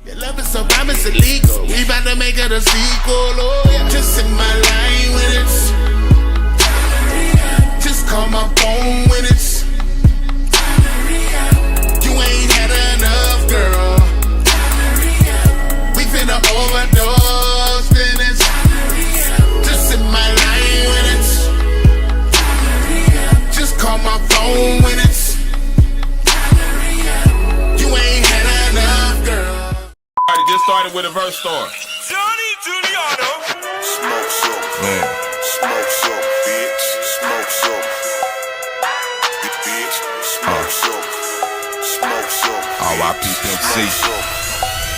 Your love is so prime, it's illegal. We about to make it a sequel, oh yeah. Just in my line when it's just call my phone when it's you ain't had enough, girl. We finna overdose, then it's just in my line when it's just call my phone when it's you ain't had enough, girl. Alright, get started with a verse story. Johnny Giuliano. Smoke some, man. Smoke some, bitch. Smoke some. Bitch. Smoke some. Smoke some. R.I.P. Pimp C.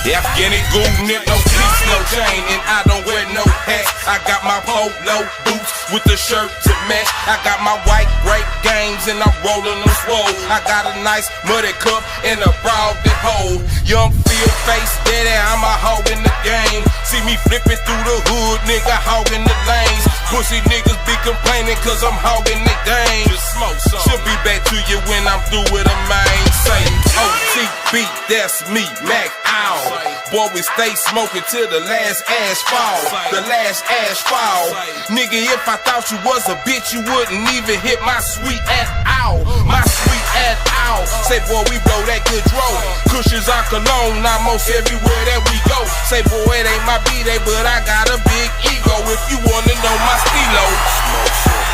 Afghani goonin', no piece, no chain, and I don't wear no hat. I got my polo boots with the shirt to match. I got my white grape games and I'm rolling them swole. I got a nice muddy cup and a broad that hole. Young field face daddy, I'm a hog in the game. See me flipping through the hood, nigga, hogging the lanes. Pussy niggas be complaining cause I'm hogging the game. Just smoke some. She'll be back to you when I'm through with a main. Say OTB, that's me, Mac Owl. Boy, we stay smoking till the last ash fall. The last ash fall. Nigga, if I thought you was a bitch, you wouldn't even hit my sweet at all. My sweet at all. Say, boy, we blow that good dro. Cushions our cologne, almost everywhere that we go. Say, boy, it ain't my B-Day, but I got a big ego. If you wanna know my stilo. Smoke some,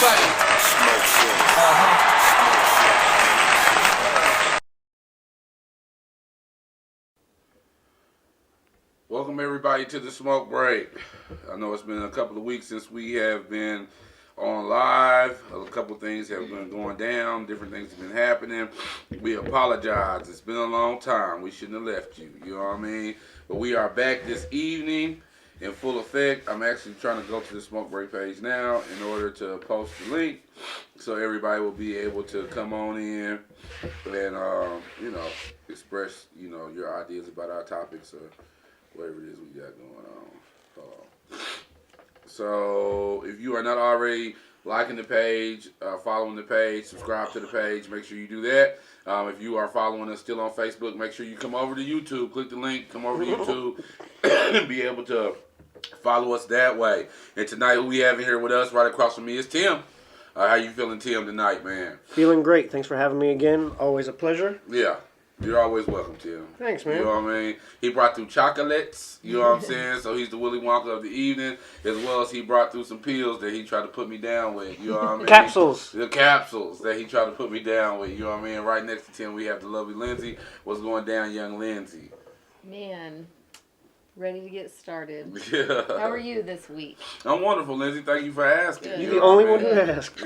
Say, smoke some. Welcome everybody to the smoke break. I know it's been a couple of weeks since we have been on live. A couple of things have been going down. Different things have been happening. We apologize. It's been a long time. We shouldn't have left you. You know what I mean? But we are back this evening in full effect. I'm actually trying to go to the smoke break page now in order to post the link so everybody will be able to come on in and express your ideas about our topics or whatever it is we got going on. So if you are not already liking the page, following the page, subscribe to the page, make sure you do that. If you are following us still on Facebook, make sure you come over to YouTube, click the link, come over to YouTube, and be able to follow us that way. And tonight who we have in here with us right across from me is Tim. How you feeling, Tim, tonight, man? Feeling great. Thanks for having me again. Always a pleasure. Yeah. You're always welcome, Tim. Thanks, man. You know what I mean? He brought through chocolates, you know what I'm saying? So he's the Willy Wonka of the evening, as well as he brought through some pills that he tried to put me down with, you know what I mean? Capsules. The capsules that he tried to put me down with, you know what I mean? Right next to Tim, we have the lovely Lindsay. What's going down, young Lindsay? Man, ready to get started. Yeah. How are you this week? I'm wonderful, Lindsay. Thank you for asking. Good. You You're the know only what one I who mean? asked.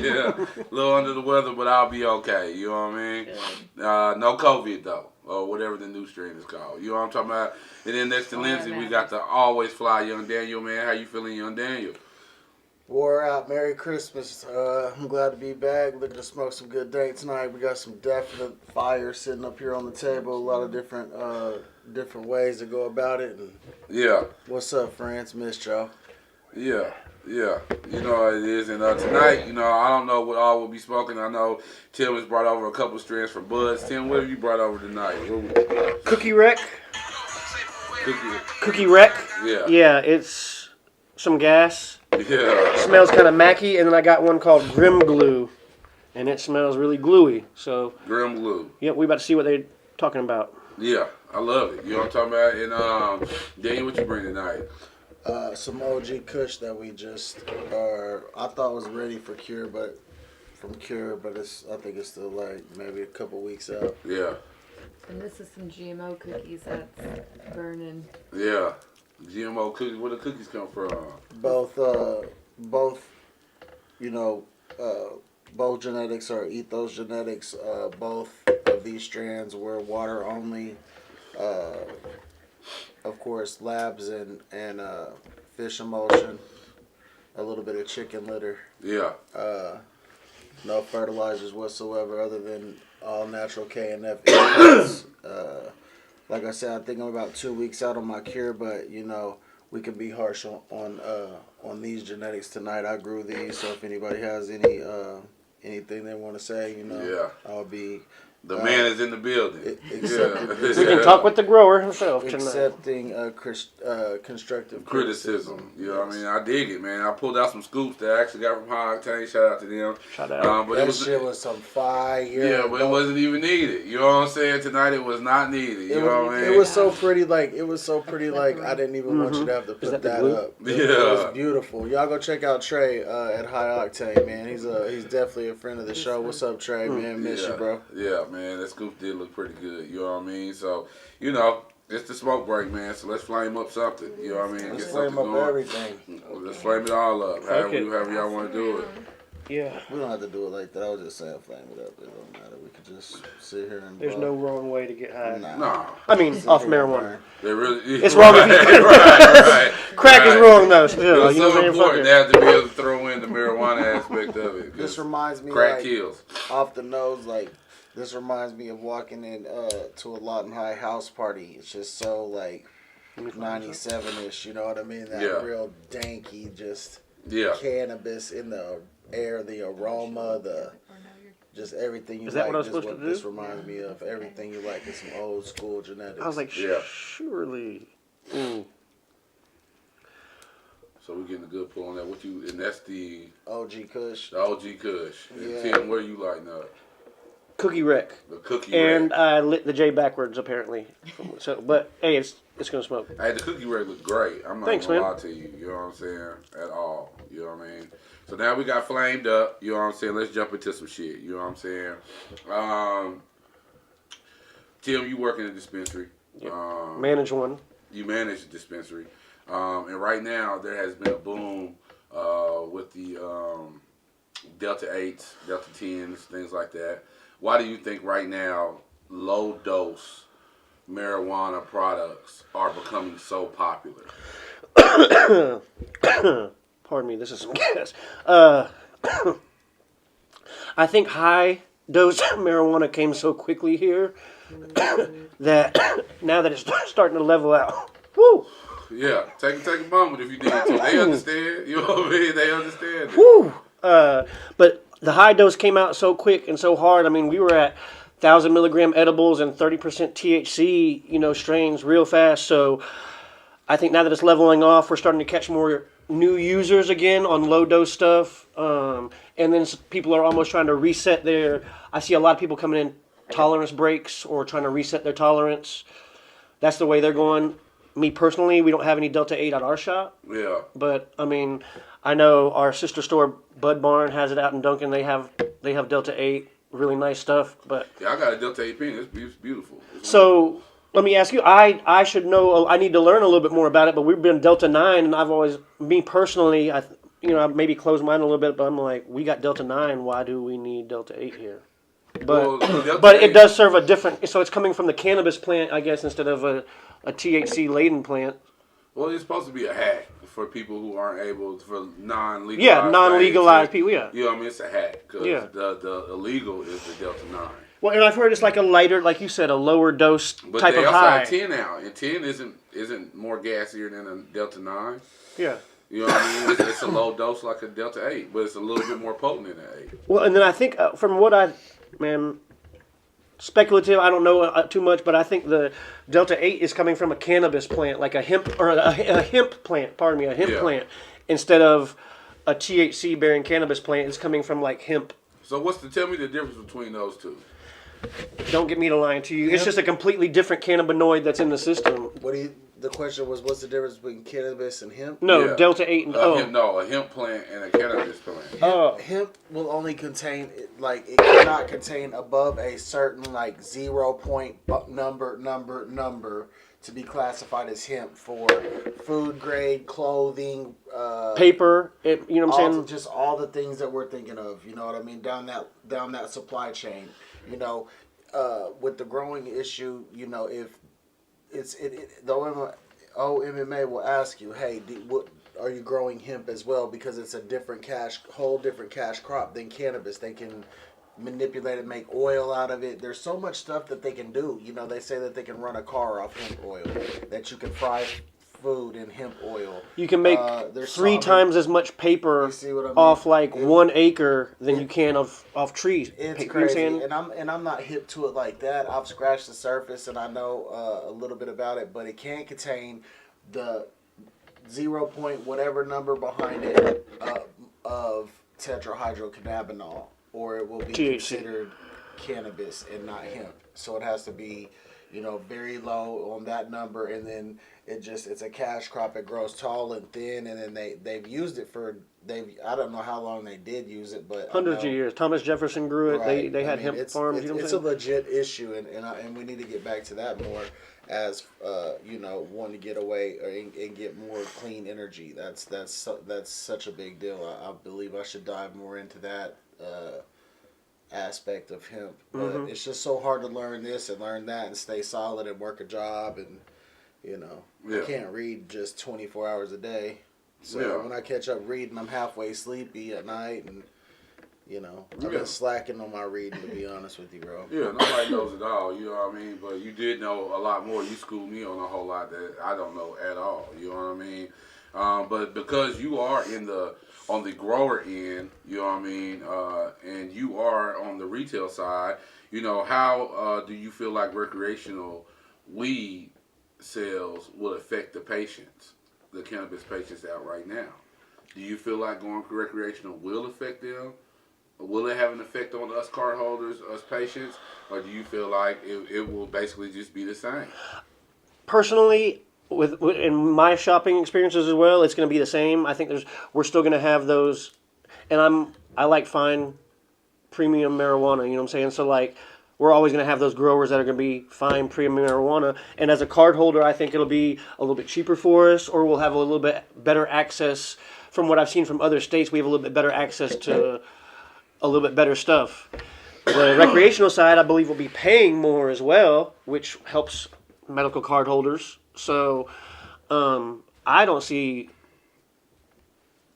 Yeah. A little under the weather, but I'll be okay. You know what I mean? No COVID, though, or whatever the new strain is called. You know what I'm talking about? And then next to Lindsay, we got the always fly young Daniel, man. How you feeling, young Daniel? Wore out. Merry Christmas. I'm glad to be back. Looking to smoke some good dank tonight. We got some definite fire sitting up here on the table. A lot of different ways to go about it. And Yeah. what's up, friends? Missed y'all. Yeah. You know how it is. And tonight, I don't know what all we'll be smoking. I know Tim has brought over a couple strands for Buds. Tim, what have you brought over tonight? Cookie Wreck. Cookie. Cookie Wreck. Yeah. Yeah, it's some gas. Yeah. Smells kind of macky. And then I got one called Grim Glue. And it smells really gluey. So, Grim Glue. yep, we about to see what they're talking about. Yeah, I love it. You know what I'm talking about? And Daniel, what you bring tonight? Some OG Kush that we just I thought was ready for Cure, but I think it's still like maybe a couple weeks out. Yeah. And this is some GMO cookies that's burning. Yeah. GMO cookies. Where the cookies come from? Both genetics are ethos genetics. Both of these strands were water only. Of course, labs and fish emulsion, a little bit of chicken litter. Yeah. No fertilizers whatsoever, other than all natural K and F inputs. Like I said, I think I'm about 2 weeks out on my cure, but we can be harsh on these genetics tonight. I grew these, so if anybody has anything they want to say, Yeah. I'll be The man is in the building. We can talk with the grower himself tonight. Accepting constructive criticism. You know what I mean? I dig it, man. I pulled out some scoops that I actually got from High Octane. Shout out to them. Shout out. But that shit was some fire. Yeah, but it wasn't even needed. You know what I'm saying? Tonight it was not needed. You know what I mean? It was so pretty. Like I didn't even want you to have to put that up. It was beautiful. Y'all go check out Trey at High Octane, man. He's definitely a friend of the show. What's up, Trey? Man, miss you, bro. Yeah, man. That scoop did look pretty good. You know what I mean? So, you know, it's the smoke break, man. So let's flame up something. You know what I mean? Let's flame up everything. Let's flame it all up. However y'all want to do it. Yeah. We don't have to do it like that. I was just saying flame it up. It don't matter. We could just sit here and. There's no wrong way to get high. No. I mean, off marijuana. It's wrong right, if you right. Crack is wrong though. Still, it's so important. They have to be able to throw in the marijuana aspect of it. This reminds me, crack like, kills. Off the nose, like this reminds me of walking in to a Lawton High house party. It's just so like 97ish. You know what I mean? That real danky, just cannabis in the air, the aroma, just everything you is that like. What I was supposed to do? This reminds me of everything you like. It's some old school genetics. I was like, surely. Mm. So we're getting a good pull on that. And that's the OG Kush. The OG Kush. And Tim, where you lighting up? Cookie wreck. The cookie and wreck. I lit the J backwards apparently. So, but hey, it's gonna smoke. Hey, the cookie wreck looked great. I'm not gonna lie to you. You know what I'm saying? At all. You know what I mean? So now we got flamed up. You know what I'm saying? Let's jump into some shit. You know what I'm saying? Tim, you work in a dispensary. Yep. Manage one. You manage a dispensary. And right now there has been a boom with the Delta 8s, Delta 10s, things like that. Why do you think right now low dose marijuana products are becoming so popular? Pardon me, this is some gas. I think high dose marijuana came so quickly here that now that it's starting to level out. Woo! Yeah, take a moment if you need to. They understand. You know what I mean? They understand. Woo! But the high dose came out so quick and so hard. I mean, we were at 1,000 milligram edibles and 30% THC, strains real fast. So I think now that it's leveling off, we're starting to catch more new users again on low dose stuff. And then people are almost trying to reset I see a lot of people coming in tolerance breaks or trying to reset their tolerance. That's the way they're going. Me personally, we don't have any Delta 8 at our shop. Yeah. But I mean, I know our sister store, Bud Barn, has it out in Duncan. They have Delta 8, really nice stuff. But yeah, I got a Delta 8 pen. It's beautiful. So let me ask you. I should know. I need to learn a little bit more about it. But we've been Delta 9, and I've always, me personally, I maybe close mine a little bit. But I'm like, we got Delta 9. Why do we need Delta 8 here? But it does serve a different. So it's coming from the cannabis plant, I guess, instead of a THC laden plant. Well, it's supposed to be a hack for people who aren't able, for non-legalized. Yeah, non-legalized people. Yeah. You know what I mean? It's a hack because the illegal is the Delta 9. Well, and I've heard it's like a lighter, like you said, a lower dose type of high. But they also have 10 now, and 10 isn't more gassier than a Delta 9. Yeah. You know what I mean? It's a low dose like a Delta 8, but it's a little bit more potent than an 8. Well, and then I think from what speculative, I don't know too much, but I think the Delta 8 is coming from a cannabis plant, like a hemp plant, instead of a THC bearing cannabis plant. It's coming from like hemp. So tell me the difference between those two? Don't get me to lying to you. It's just a completely different cannabinoid that's in the system. The question was, what's the difference between cannabis and hemp? No, Delta 8 and a hemp plant and a cannabis plant. Hemp will only contain, it cannot contain above a certain 0 point number to be classified as hemp for food grade, clothing, paper. You know what I'm saying? Just all the things that we're thinking of. You know what I mean? Down that supply chain. With the growing issue, if the OMMA will ask you, hey, what are you growing hemp as well? Because it's a whole different cash crop than cannabis. They can manipulate it, make oil out of it. There's so much stuff that they can do. They say that they can run a car off hemp oil, that you can fry food in hemp oil. You can make there's 3 solvent- times as much paper You see what I mean? off like 1 acre than you can off trees. It's You know what I'm crazy, saying? and I'm not hip to it like that. I've scratched the surface, and I know a little bit about it, but it can contain the 0 point whatever number behind it of tetrahydrocannabinol, or it will be THC. considered cannabis and not hemp. So it has to be, very low on that number, and then it's a cash crop. It grows tall and thin, and then they've used it I don't know how long they did use it, but Hundreds of years. Thomas Jefferson grew it. Right. They had I mean, hemp farms. You know what I'm it's a saying? legit issue, and we need to get back to that more as wanting to get away and get more clean energy. That's such a big deal. I believe I should dive more into that aspect of hemp. But it's just so hard to learn this and learn that and stay solid and work a job, and I can't read just 24 hours a day. So when I catch up reading, I'm halfway sleepy at night, and I've been slacking on my reading, to be honest with you, bro. Yeah, nobody knows it all, you know what I mean? But you did know a lot more. You schooled me on a whole lot that I don't know at all, you know what I mean? But because you are on the grower end, you know what I mean, and you are on the retail side, how do you feel like recreational weed sales will affect the patients, the cannabis patients out right now? Do you feel like going recreational will affect them? Will it have an effect on us card holders, us patients, or do you feel like it will basically just be the same? Personally, in my shopping experiences as well, it's going to be the same. I think we're still going to have those, and I like fine premium marijuana. You know what I'm saying? So like, we're always going to have those growers that are going to be fine premium marijuana. And as a card holder, I think it'll be a little bit cheaper for us, or we'll have a little bit better access. From what I've seen from other states, we have a little bit better access to a little bit better stuff. The recreational side, I believe, will be paying more as well, which helps medical card holders. So I don't see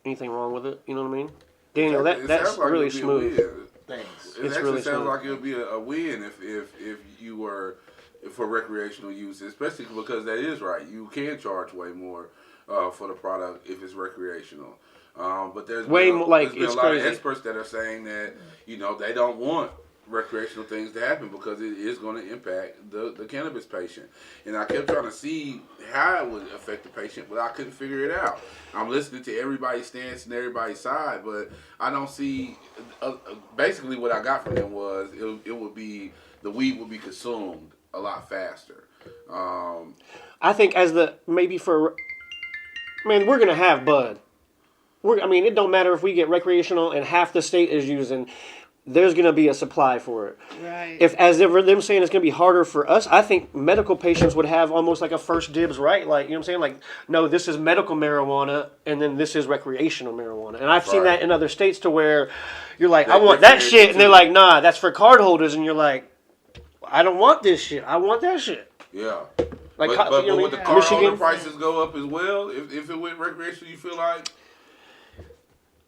anything wrong with it. You know what I mean? Daniel, that's like really it'll be a smooth. win. Thanks. It It's actually really sounds smooth. like it'll be a win if you were for recreational use, especially because that is right. You can charge way more for the product if it's recreational. But there's Way been, more, like, there's been it's a lot crazy. of experts that are saying that they don't want recreational things to happen because it is going to impact the cannabis patient. And I kept trying to see how it would affect the patient, but I couldn't figure it out. I'm listening to everybody's stance and everybody's side, but I don't see. Basically, what I got from them was it would be the weed would be consumed a lot faster. I think we're going to have bud. It don't matter if we get recreational and half the state is using, there's going to be a supply for it. Right. If, as they were them saying it's going to be harder for us, I think medical patients would have almost like a first dibs right. Like, you know what I'm saying? Like, no, this is medical marijuana and then this is recreational marijuana. And I've seen that in other states to where you're like, I want that shit. And they're like, nah, that's for card holders. And you're like, I don't want this shit. I want that shit. Yeah. Like, But would the car Michigan holder prices go up as well if it went recreational? You feel like?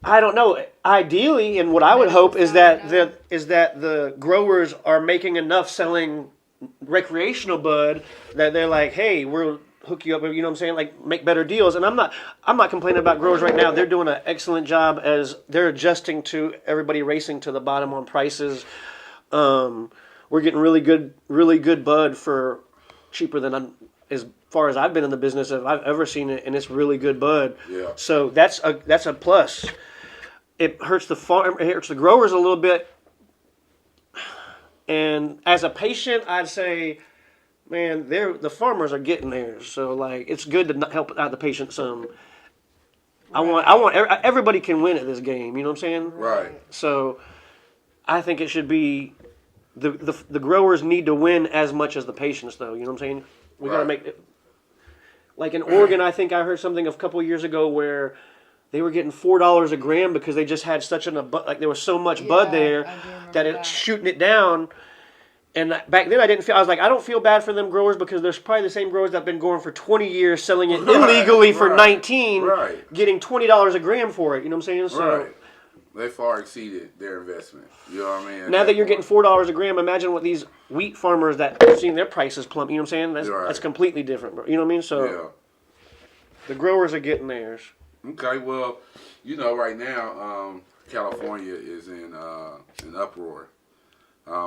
I don't know. Ideally, and what I would hope is that the growers are making enough selling recreational bud that they're like, hey, we'll hook you up. You know what I'm saying? Like, make better deals. And I'm not complaining about growers right now. They're doing an excellent job as they're adjusting to everybody racing to the bottom on prices. We're getting really good bud for cheaper than as far as I've been in the business if I've ever seen it, and it's really good bud. Yeah. So that's a plus. It hurts the farm. It hurts the growers a little bit. And as a patient, I'd say, man, the farmers are getting there. So like, it's good to help out the patient some. I want everybody can win at this game. You know what I'm saying? Right. So I think it should be the growers need to win as much as the patients, though. You know what I'm saying? We got to make it. Like in Oregon, I think I heard something a couple of years ago where they were getting $4 a gram because they just had there was so much bud there that it's shooting it down. And back then I don't feel bad for them growers because there's probably the same growers that have been going for 20 years selling it illegally for 19, getting $20 a gram for it. You know what I'm saying? So, they far exceeded their investment. You know what I mean? Now that you're getting $4 a gram, imagine what these wheat farmers that have seen their prices plummet. You know what I'm saying? That's completely different, bro. You know what I mean? So The growers are getting theirs. Okay, well, right now, California is in an uproar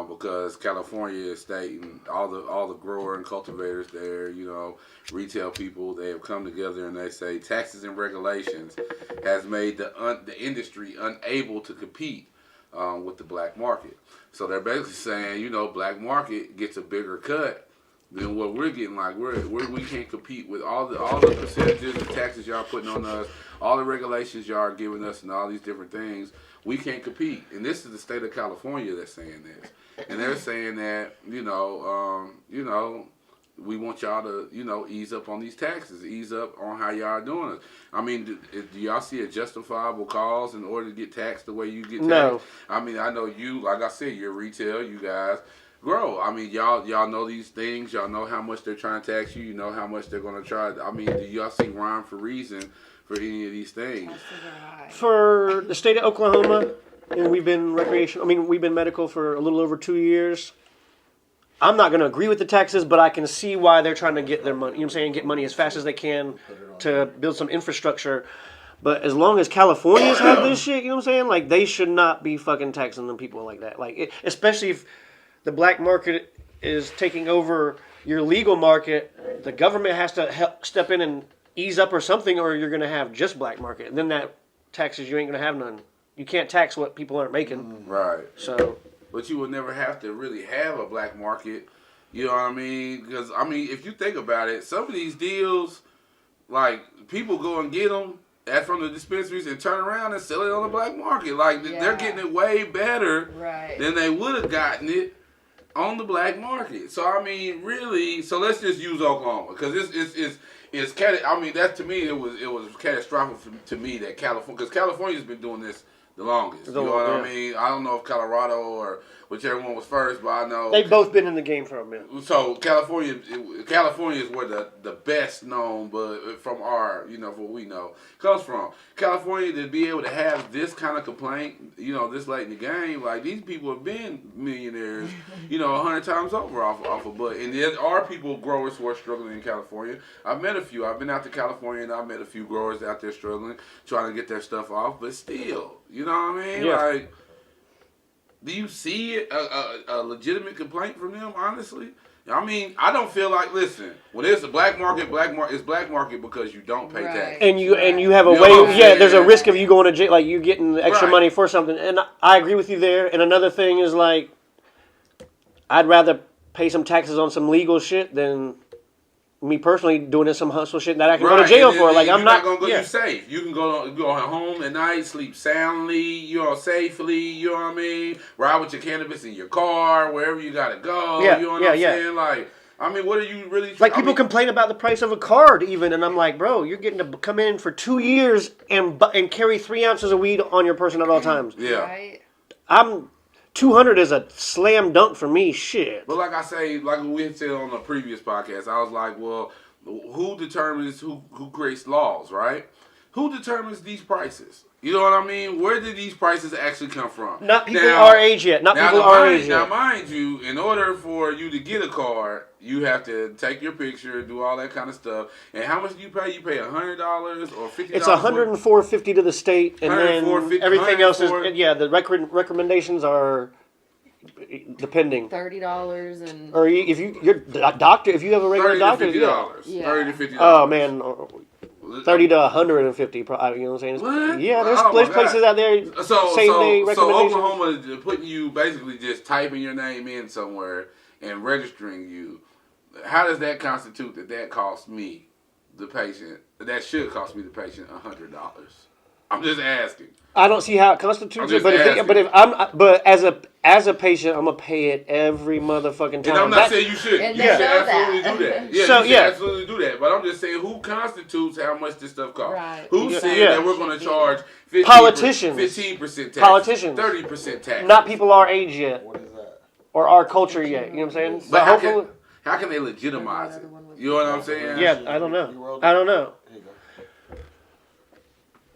because California is stating all the grower and cultivators there, retail people, they have come together and they say taxes and regulations has made the industry unable to compete with the black market. So they're basically saying, black market gets a bigger cut than what we're getting. Like we can't compete with all the percentages, the taxes y'all putting on us, all the regulations y'all are giving us, and all these different things. We can't compete. And this is the state of California that's saying this, and they're saying that we want y'all to ease up on these taxes, ease up on how y'all are doing it. I mean, do y'all see a justifiable cause in order to get taxed the way you get taxed? No. I mean, I know you, like I said, you're retail, you guys grow. I mean, y'all know these things. Y'all know how much they're trying to tax you. You know how much they're going to try. I mean, do y'all see rhyme for reason for any of these things? For the state of Oklahoma, and we've been we've been medical for a little over 2 years. I'm not going to agree with the taxes, but I can see why they're trying to get their money. You know what I'm saying? Get money as fast as they can to build some infrastructure. But as long as Californians have this shit, you know what I'm saying? Like, they should not be fucking taxing them people like that. Like, especially if the black market is taking over your legal market, the government has to help step in and ease up or something, or you're going to have just black market. And then that taxes, you ain't going to have none. You can't tax what people aren't making. Right. So, but you would never have to really have a black market. You know what I mean? Because, if you think about it, some of these deals, like, people go and get them from the dispensaries and turn around and sell it on the black market. Like, they're getting it way better than they would have gotten it on the black market. So really, so let's just use Oklahoma because it's that to me it was catastrophic to me that California, because California's been doing this the longest. You know what I mean? I don't know if Colorado or whichever one was first, but I know they've both been in the game for a minute. So California is where the best known, but from our, from what we know, comes from. California, to be able to have this kind of complaint, this late in the game, like, these people have been millionaires, 100 times over off of, but, and there are people, growers who are struggling in California. I've met a few. I've been out to California and I've met a few growers out there struggling, trying to get their stuff off, but still, you know what I mean? Yeah. Like, do you see a legitimate complaint from them, honestly? I don't feel like, listen, when it's a black market, it's black market because you don't pay taxes. And you have a there's a risk of you going to jail, like, you getting extra money for something. And I agree with you there. And another thing is, like, I'd rather pay some taxes on some legal shit than me personally doing some hustle shit that I can go to jail for. Like, I'm not gonna go. You safe. You can go home at night, sleep soundly, safely. You know what I mean? Ride with your cannabis in your car, wherever you gotta go. Yeah, you know what I'm saying? Like, what are you really? Like, people complain about the price of a card, even, and I'm like, bro, you're getting to come in for 2 years and carry 3 ounces of weed on your person at all times. Yeah. Right. 200 is a slam dunk for me, shit. But like I say, like we had said on the previous podcast, I was like, well, who determines who creates laws, right? Who determines these prices? You know what I mean? Where did these prices actually come from? Not people our age yet. Not people our age yet. Now, mind you, in order for you to get a card, you have to take your picture, do all that kind of stuff. And how much do you pay? You pay $100 or $50? It's $104.50 to the state, and then everything else is the recommendations are depending. $30 and or if you're a doctor, if you have a regular doctor, $30 to $50. Oh man. 30 to 150, probably, you know what I'm saying? What? Yeah, there's places out there, same-day recommendations. So Oklahoma is putting you, basically just typing your name in somewhere and registering you. How does that constitute that costs me, the patient, that should cost me, the patient, $100? I'm just asking. I don't see how it constitutes it, but as a patient, I'm gonna pay it every motherfucking time. And I'm not saying you should. And you should absolutely do that. Yeah, you should absolutely do that. But I'm just saying, who constitutes how much this stuff costs? Right. Who said that we're going to charge 15%, politicians, 15% tax, politicians, 30% tax? Not people our age yet. What is that? Or our culture yet. You know what I'm saying? But how can they legitimize it? You know what I'm saying? Yeah, I don't know.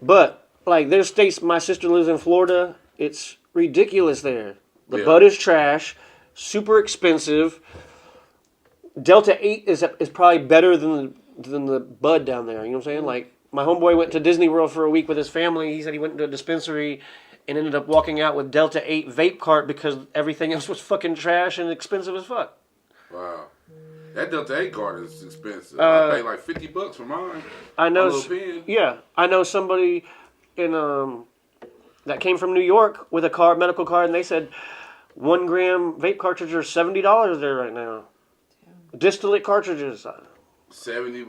But like, there's states. My sister lives in Florida. It's ridiculous there. The bud is trash, super expensive. Delta 8 is probably better than than the bud down there. You know what I'm saying? Like my homeboy went to Disney World for a week with his family. He said he went into a dispensary and ended up walking out with Delta 8 vape cart because everything else was fucking trash and expensive as fuck. Wow. That Delta 8 card is expensive. I paid like $50 for mine. I know. My little pen. Yeah, I know somebody in that came from New York with a card, medical card, and they said 1 gram vape cartridges are $70 there right now. Distillate cartridges. $70.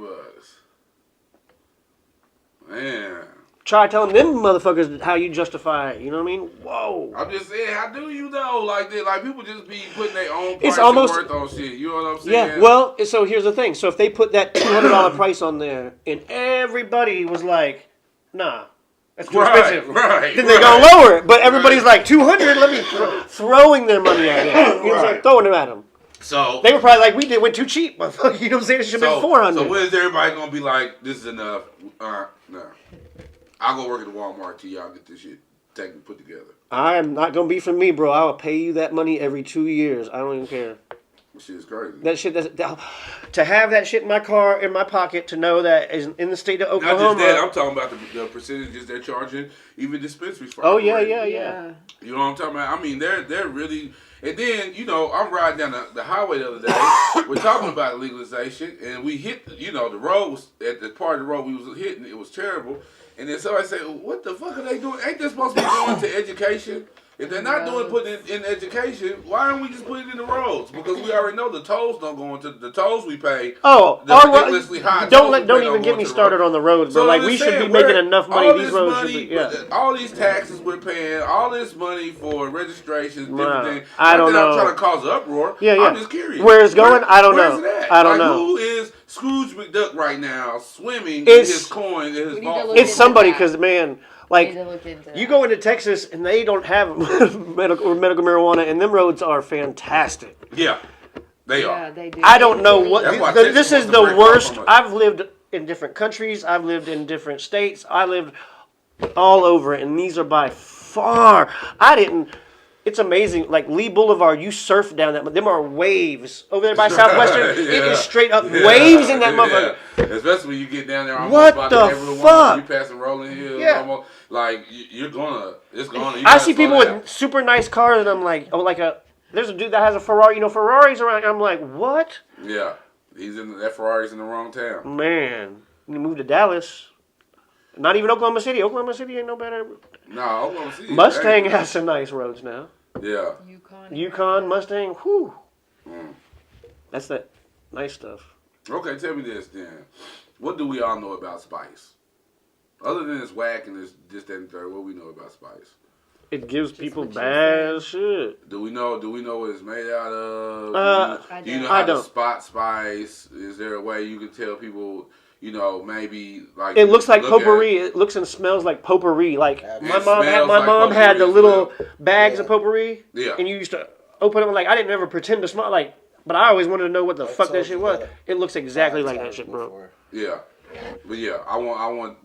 Man. Try telling them motherfuckers how you justify it. You know what I mean? Whoa. I'm just saying, how do you know? Like people just be putting their own price It's almost worth on shit. You know what I'm saying? yeah. Well, so here's the thing. So if they put that $200 price on there, and everybody was like, "Nah, that's too expensive," Right. then they gonna lower it. But everybody's like, $200. Let me throwing their money at it. You know what I'm saying? Throwing them at them. So They were probably like, went too cheap. Motherfucker. You know what I'm saying? It should have been $400. So when is everybody gonna be like, this is enough? No. I'll go work at Walmart till y'all get this shit taken put together. I'm not gonna be for me, bro. I will pay you that money every 2 years. I don't even care. That shit is crazy. That shit, to have that shit in my car, in my pocket, to know that is in the state of Oklahoma. Not just that, I'm talking about the percentages they're charging, even dispensaries for. Oh yeah. You know what I'm talking about? I mean, they're really. And then, you know, I'm riding down the highway the other day. We're talking about legalization, and we hit, the road was at the part of the road we was hitting. It was terrible. And then somebody said, "What the fuck are they doing? Ain't they supposed to be going to education? If they're not putting it in education, why don't we just put it in the roads? Because we already know the tolls don't go into the tolls we pay. Oh, the ridiculously high. Don't even get me started on the roads, bro. So like we should be making enough money. These roads should be. All these taxes we're paying, all this money for registrations, different things. I don't know. I'm trying to cause uproar. Yeah. I'm just curious. Where it's going, I don't know. Where's it at? I don't know. Who is Scrooge McDuck right now swimming in his coin? It's somebody, because man. Like, you go into Texas and they don't have medical marijuana, and them roads are fantastic. Yeah, they are. Yeah, they do. I don't know what this is the worst. I've lived in different countries. I've lived in different states. I lived all over, and these are by far. It's amazing. Like Lee Boulevard, you surf down that, but them are waves over there by Southwestern. It is straight up waves in that motherfucker. Especially when you get down there. What the fuck? You passing rolling hills. Yeah. Almost, like it's gonna. I see people with super nice cars, and I'm like, there's a dude that has a Ferrari. You know, Ferraris around. I'm like, what? Yeah, that Ferrari's in the wrong town. Man, you move to Dallas. Not even Oklahoma City. Oklahoma City ain't no better. No, Oklahoma City. Mustang has some nice roads now. Yeah. Yukon, Mustang, whew. That's that nice stuff. Okay, tell me this then. What do we all know about spice? Other than it's whack and this, that, and third, what we know about spice? It gives people bad shit. Do we know what it's made out of? Do you know how to spot spice? Is there a way you can tell people, maybe like it looks like potpourri. It looks and smells like potpourri. Like my mom had the little bags of potpourri. Yeah. And you used to open them. Like I didn't ever pretend to smell like, but I always wanted to know what the fuck that shit was. It looks exactly like that shit, bro. Yeah. But yeah, I want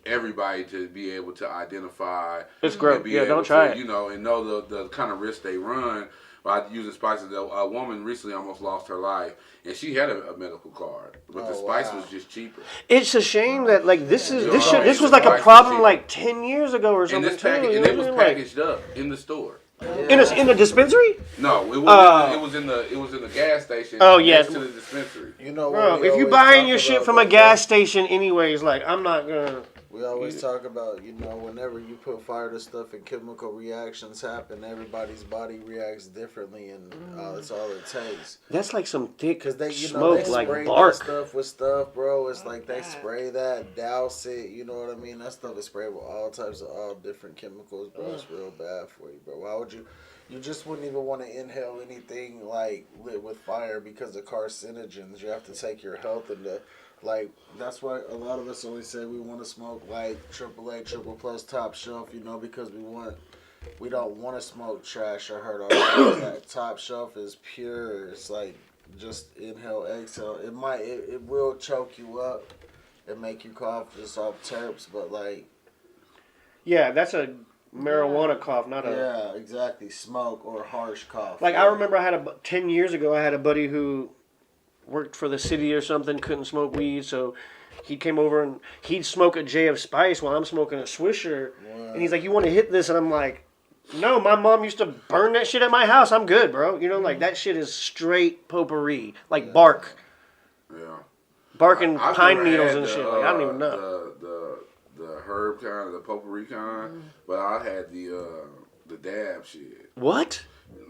everybody to be able to identify. It's gross. Yeah, don't try it. And know the kind of risk they run by using spices. A woman recently almost lost her life, and she had a medical card, but the spice was just cheaper. It's a shame that this was like a problem like 10 years ago or something. And it was packaged up in the store. In a dispensary? No, it was in the gas station. Oh yeah, next to the dispensary. Bro, if you buying your shit from a gas station, anyways, I'm not gonna. We always talk about, whenever you put fire to stuff and chemical reactions happen, everybody's body reacts differently, and that's all it takes. That's like some thick smoke, they like spray bark. That stuff with stuff, bro. It's like they spray that, douse it. You know what I mean? That stuff is sprayed with all different chemicals, bro. It's real bad for you, bro. Why would you? You just wouldn't even want to inhale anything like lit with fire because of carcinogens. You have to take your health into. That's why a lot of us always say we want to smoke AAA, triple plus, top shelf, because we don't want to smoke trash. I heard already that top shelf is pure. It's like just inhale, exhale. It will choke you up and make you cough just off terps, but yeah, that's a marijuana cough, not a. Yeah, exactly. Smoke or harsh cough. I remember 10 years ago, I had a buddy who worked for the city or something, couldn't smoke weed, so he came over and he'd smoke a J of Spice while I'm smoking a Swisher. What? And he's like, "You want to hit this?" And I'm like, "No, my mom used to burn that shit at my house. I'm good, bro. You know, like that shit is straight potpourri, like bark. Yeah. Bark and I've pine never needles had and the, shit. Like I don't even know. The herb kind, the potpourri kind, but I had the dab shit. What?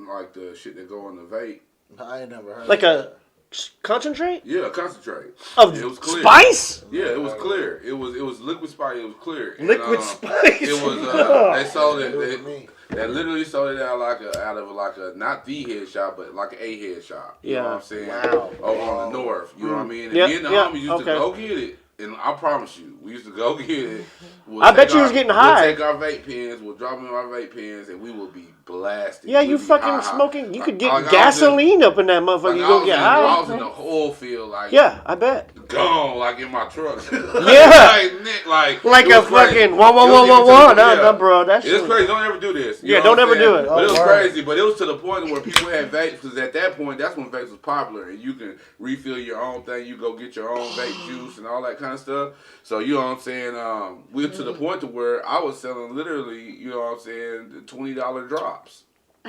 Like the shit that go in the vape. I ain't never heard Like of a that. concentrate? Yeah, concentrate. Of it was clear. spice? Yeah, it was clear. It was liquid spice. It was clear. Liquid spice. It was. They sold it. They literally sold it out of a not the head shop, but like a head shop. You know what I'm saying? Wow. Over on the north. You know what I mean? And Yep, me and the yep, homies used to go get it. And I promise you, we used to go get it. I bet you was getting high. We'll take our vape pens, we'll drop them in our vape pens, and we will be blasted. Yeah, you We'll be fucking high. smoking. You could get Like, gasoline up in that motherfucker. Like You I go was get in, high. I was in the oil field, like Yeah, I bet. gone, like in my truck. Yeah. like Like it a was crazy. fucking whoa. No, bro. That's It's crazy. Don't ever do this. You Yeah, know don't what I'm ever do saying? it. But it was Oh, crazy. But it was to the point where people had vapes, because at that point, that's when vapes was popular, and you can refill your own thing. You go get your own vape juice and all that kind of stuff. So you know what I'm saying? We're to the point to where I was selling literally, you know what I'm saying, $20 drops.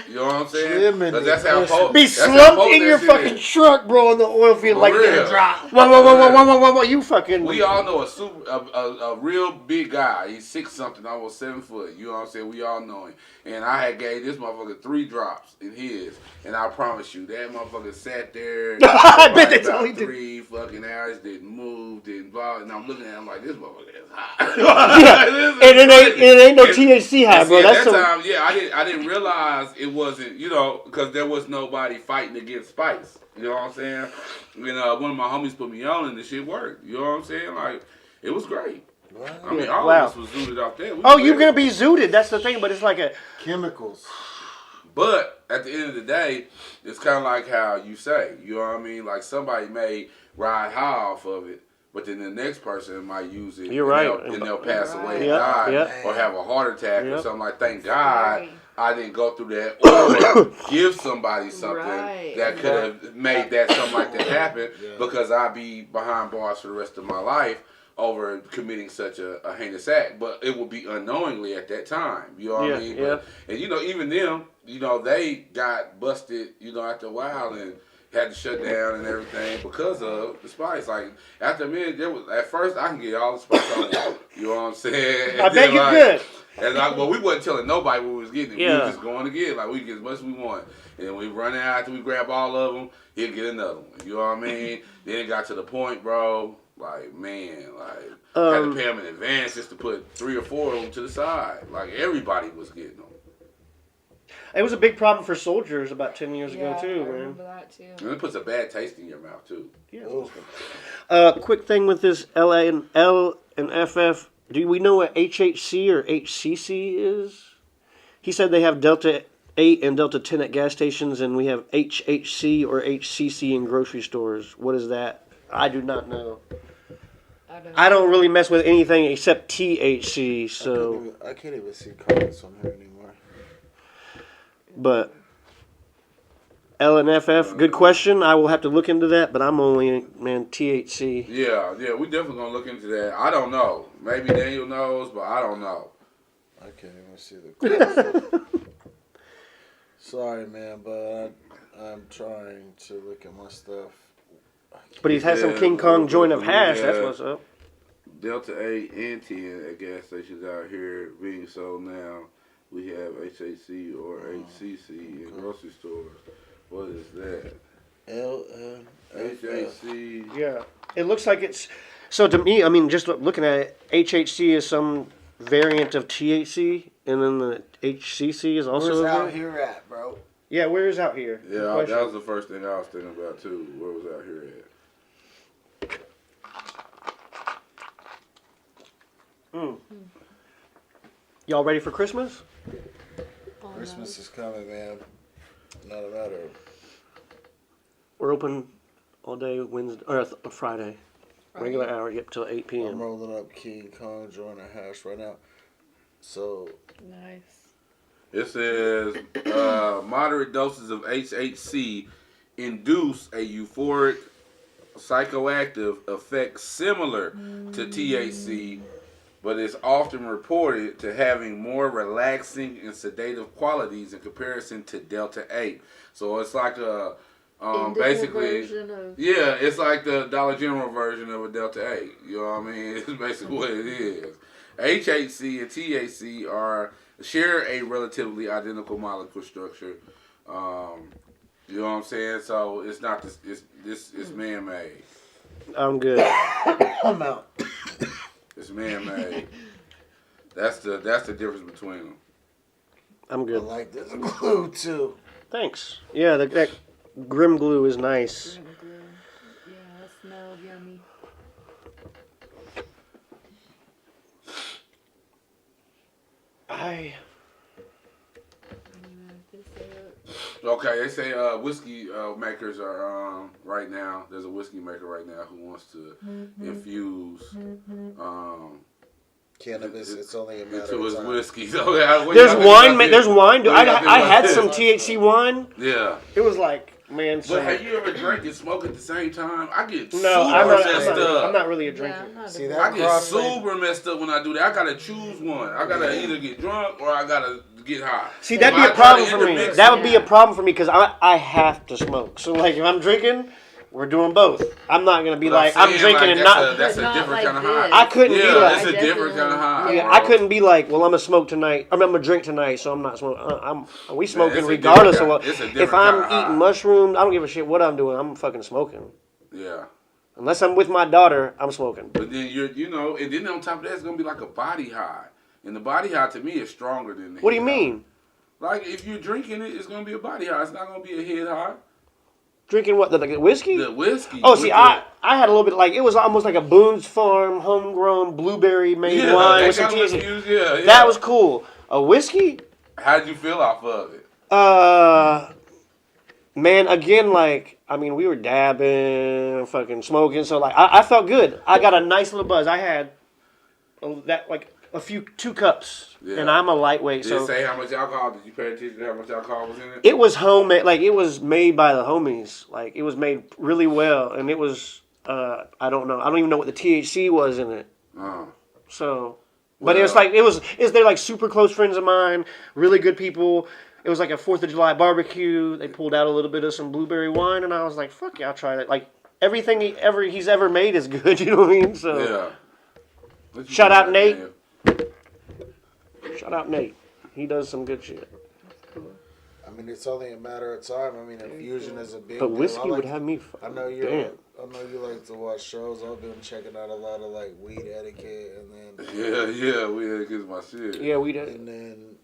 You know what I'm saying? Because that's how be slumped in your fucking truck, bro, in the oil field like that. Drop. Whoa. You fucking. We all know a real big guy. He's 6 something, almost 7 foot. You know what I'm saying? We all know him. And I had gave this motherfucker 3 drops in his. And I promise you, that motherfucker sat there. I bet that's all he did. 3 fucking hours, didn't move, didn't blah. And I'm looking at him like, this motherfucker is high. And it ain't no THC high, bro. At That's that time, yeah, I didn't realize it wasn't, you know, because there was nobody fighting against spice. You know what I'm saying? You know, one of my homies put me on and the shit worked. You know what I'm saying? Like, it was great. I mean, all of us was zooted off there. You're going to be zooted. That's the thing, but it's like a... Chemicals. But at the end of the day, it's kind of like how you say, you know what I mean? Like somebody may ride high off of it, but then the next person might use it. You're right. And they'll pass away and Yep, die yep. or have a heart attack or Yep. something like. Thank God I didn't go through that or give somebody something that could have made that something like that happen because I'd be behind bars for the rest of my life over committing such a heinous act. But it would be unknowingly at that time. You know what I mean? But, and you know, even them, you know, they got busted, you know, after a while and had to shut down and everything because of the spice. Like after a minute, there was at first I can get all the spice I want. You know what I'm saying? And I bet you could. And like, well, we wasn't telling nobody what we was getting. Yeah. We was just going to get it. Like we get as much as we want. And then we run out after we grab all of them, he'll get another one. You know what I mean? Then it got to the point, bro. Like man, like had to pay them in advance just to put 3 or 4 of them to the side. Like everybody was getting them. It was a big problem for soldiers about 10 years ago, too, I man. remember that too. And it puts a bad taste in your mouth too. Yeah. Quick thing with this L and FF. Do we know what HHC or HCC is? He said they have Delta 8 and Delta 10 at gas stations, and we have HHC or HCC in grocery stores. What is that? I do not know. I don't really mess with anything except THC, so... I can't even see comments on here anymore. But... LNFF, good question. I will have to look into that, but I'm only, man, THC. Yeah, we definitely gonna look into that. I don't know. Maybe Daniel knows, but I don't know. I can't even see the question. Sorry, man, but I'm trying to look at my stuff. But he's had some King Kong joint of hash, that's what's up. Delta 8 and 10 at gas stations out here being sold now. We have HHC or HCC in grocery stores. What is that? HHC. Yeah. It looks like it's... So to me, I mean, just looking at it, HHC is some variant of THC, and then the HCC is also... Where's out here at, bro? Yeah, where is out here? Yeah, that was the first thing I was thinking about, too. Where was out here at? Y'all ready for Christmas? Christmas is coming, man. Not a matter of... We're open all day Wednesday or Friday. Regular hour, yep, till 8 p.m. I'm rolling up King Kong joint of hash right now. So... Nice. It says, moderate doses of HHC induce a euphoric psychoactive effects similar to THC, but is often reported to having more relaxing and sedative qualities in comparison to Delta 8. So it's like a basically, version of... yeah, it's like the Dollar General version of a Delta 8. You know what I mean? It's basically what it is. HHC and THC share a relatively identical molecule structure. You know what I'm saying? So it's not it's man-made. I'm good. I'm out. It's man-made. That's the difference between them. I'm I good. like this glue too. Thanks. Yeah, that Grim glue is nice. Yeah, that smelled yummy. Okay, they say whiskey makers are right now. There's a whiskey maker right now who wants to infuse Cannabis. It's only a matter into of his time. whiskey. So, yeah, what There's y'all think wine. about There's this? wine. What y'all think I about had this? some THC wine. Yeah. It was like, man. But have you ever drank and smoked at the same time? I get No, super messed up. I'm not really a Yeah, drinker. I'm not See, a that I get crossfade- super messed up when I do that. I gotta choose one. I gotta either get drunk or I gotta get high. See, that'd If be I a try problem to for me. intermix That it- would be a problem for me because I have to smoke. So like, if I'm drinking, we're doing both. I'm not gonna be But like I'm saying, drinking like, and that's not. that's But a not different like kind of this. high. I couldn't yeah, be like. it's a different kind of high. Yeah, bro. I couldn't be like, well, I'm gonna smoke tonight. I'm gonna drink tonight, so I'm not smoking. We smoking it's a regardless of different what. kind- it's a If different I'm kind of high. eating mushrooms, I don't give a shit what I'm doing. I'm fucking smoking. Yeah. Unless I'm with my daughter, I'm smoking. But then and then on top of that, it's gonna be like a body high, and the body high to me is stronger than the. What do you head high. mean? Like if you're drinking it, it's gonna be a body high. It's not gonna be a head high. Drinking what? The whiskey? The whiskey. Oh, with see, the- I had a little bit like it was almost like a Boone's Farm homegrown blueberry made yeah, wine that with some kind of THC. infused, yeah. That was cool. A whiskey? How'd you feel off of it? Man, again, like I mean, we were dabbing, fucking smoking, so like I felt good. I got a nice little buzz. I had a few 2 cups, Yeah. and I'm a lightweight, Did so it say how much alcohol? Did you pay attention to how much alcohol was in it? it was homemade. Like it was made by the homies. Like it was made really well, and it was I don't know. I don't even know what the THC was in it. So, but Well- they're like super close friends of mine, really good people. It was like a 4th of July barbecue. They pulled out a little bit of some blueberry wine, and I was like, "Fuck yeah, I'll try that." Like everything he's ever made is good. You know what I mean? So, Yeah. What you Shout out, doing, Nate. man? shout out Nate. He does some good shit. I mean, it's only a matter of time. I mean, infusion is a big But deal. whiskey I like would have me. I know you. I know you like to watch shows. I've been checking out a lot of like weed etiquette, and then Yeah, we had to get my shit. Yeah, we did. and then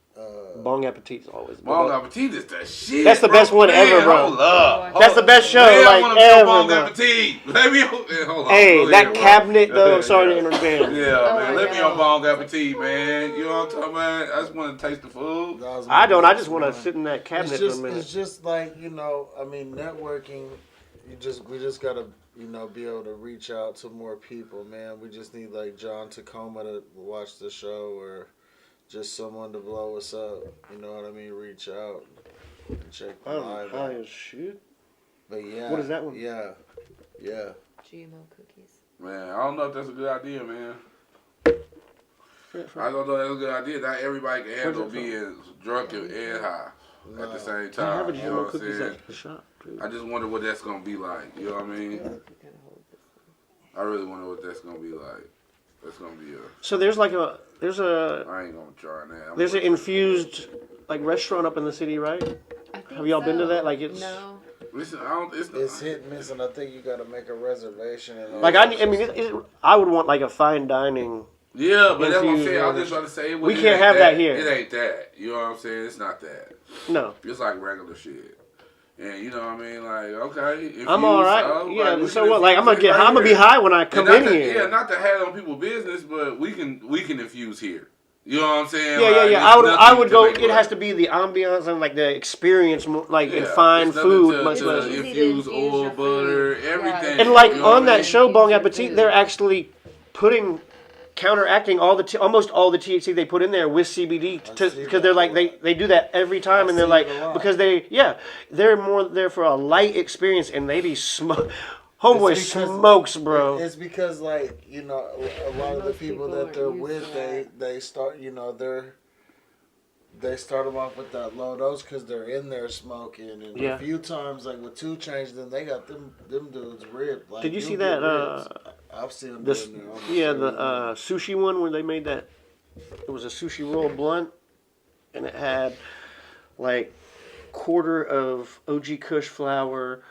Bong Appetit's always. Bon Appetit is the shit. That's the best one Man, ever, bro. Hold up. That's the best show, Man, I like, wanna be ever, on Bon bro. Appetit. Let me hold on. Hey, Go that ahead, bro. cabinet though. Yeah, Sorry to yeah. interrupt. Yeah, Oh man. my Let me God. on Bon Appetit, man. You know what I'm talking about? I just want to taste the food. that was I don't. I my just want to man. sit in that cabinet It's just, for a minute. it's just like I mean, networking. We just gotta, be able to reach out to more people, man. We just need like John Tacoma to watch the show, or just someone to blow us up. You know what I mean? Reach out and check the I'm live high out. as shit. But yeah, What is that one? Yeah. GMO cookies. Man, I don't know if that's a good idea, man. I don't know if that's a good idea. Not everybody can handle Where's it being drunk and high at the same I have time. a You know GMO what I'm cookies saying? at the shop, dude. I just wonder what that's gonna be like. You know what I mean? I really wonder what that's gonna be like. That's gonna be So there's a I ain't gonna try that. there's an infused like restaurant up in the city, right? I think Have y'all been to so. that? Like, it's- No. Listen, I don't. It's hit and miss, and I think you got to make a reservation. And all Like that I mean, shit. I would want like a fine dining. Yeah, but that's what I'm Infused saying. I was waters. just trying to say We it can't ain't have that here. It ain't that. You know what I'm saying? It's not that. No, It's like regular shit. And you know what I mean? Like, okay. If I'm you all right. so, Yeah. like, we So can what? Like I'm infuse gonna it right I'm gonna be here. high when I And come not in to- here. Yeah, not to have on people's business, but we can infuse here. You know what I'm saying? Yeah, Like, yeah. it's I nothing would to go. make It money. has to be the ambiance and like the experience, like and Yeah, fine it's nothing food, to- much to less. Easy to infuse infuse oil, your butter, food. everything. And like You know on what I that mean? show, Bong Infuse your Appetit, food. they're actually putting counteracting all almost all the THC they put in there with CBD because they're like they do that every time, and they're like because they're more there for a light experience, and they be Homeboy It's because- smokes, bro. It's because, like, you know, a lot of the Most people people that they're aren't used with, to they start, you know, they start them off with that low dose because they're in there smoking. And Yeah. a few times, like with 2 Chainz, then they got them dudes ripped. Like, Did you you'll see get that? ribs. I've seen them This, doing there. almost yeah, every the day. sushi one where they made that. It was a sushi roll blunt, and it had like quarter of OG Kush flour,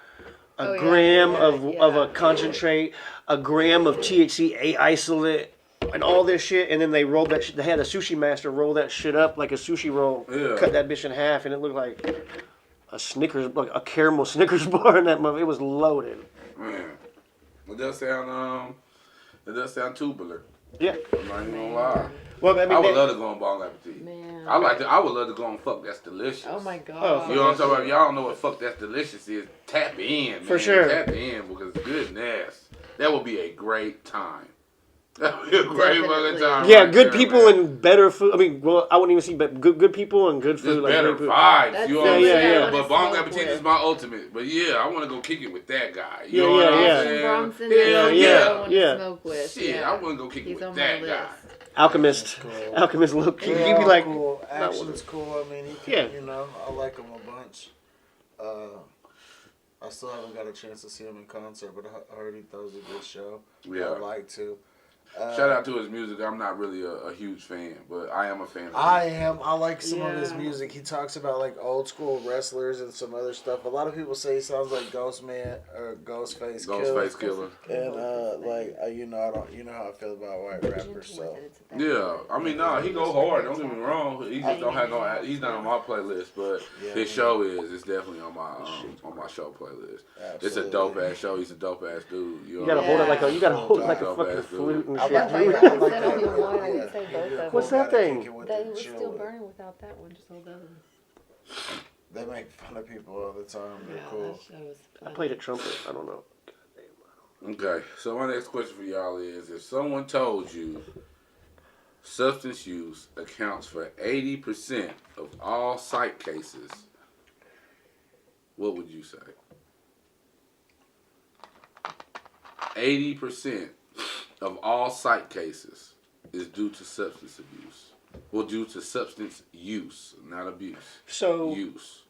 a Oh, yeah, gram yeah, of a yeah. concentrate, a gram of THC A isolate, and all this shit. And then they rolled that. They had a sushi master roll that shit up like a sushi roll, Yeah. cut that bitch in half, and it looked like a Snickers, like a caramel Snickers bar in that mother. It was loaded. Man, it does sound tubular. Yeah. I'm not even gonna lie. Well, I mean, I would they- love to go on Bon Appetit. Man. I would love to go on Fuck That's Delicious. Oh my god. Oh, You know what I'm talking about? If y'all don't know what Fuck That's Delicious is, tap in, man. For sure. Tap in because goodness, that would be a great time. That would be a great fucking Definitely. time. yeah, right good there, people man. and better food. I mean, well, I wouldn't even see, but good people and good Just food. Like better great food. vibes. That's You know what I'm yeah, saying? yeah. But Wanna Bon smoke Appetit with. is my ultimate. But yeah, I want to go kick it with that guy. You Yeah, know what yeah, I'm yeah. saying? Bronson, Hell that's yeah, who I want to yeah. smoke with. Shit, yeah. I want to go kick it He's with on that my guy. list. Alchemist, Cool. Alchemist, low key. They're He'd be all like, cool. one. Action's cool. I mean, he can, Yeah. you know, I like him a bunch. I still haven't got a chance to see him in concert, but I heard he throws a good show. Yeah. I'd like to. Shout out to his music. I'm not really a huge fan, but I am a fan of I his. am. I like some of his Yeah. music. He talks about like old school wrestlers and some other stuff. A lot of people say he sounds like Ghostman or Ghostface Killer. Ghostface Killer. And you know, you know how I feel about white rappers. So Yeah, I mean, nah, he go hard. Don't get me wrong. He just don't have no. He's not on my playlist, but Yeah, his show is. It's definitely on my show playlist. It's a Absolutely. dope ass show. He's a dope ass dude. You gotta hold it like a, you gotta hold it like a Dope fucking ass dude. flute and I shit. like dude. that. I like Said that. on your wall, I would Yeah. say both of them. What's that thing? Kick it with That the was chill still with. burning without that one, just hold the other one. They make fun of people all the time. They're Yeah, cool. that show was I fun. played a trumpet. I don't know. Okay, so my next question for y'all is: if someone told you substance use accounts for 80% of all psych cases, what would you say? 80% of all psych cases is due to substance abuse. Well, due to substance use, not abuse. So Use.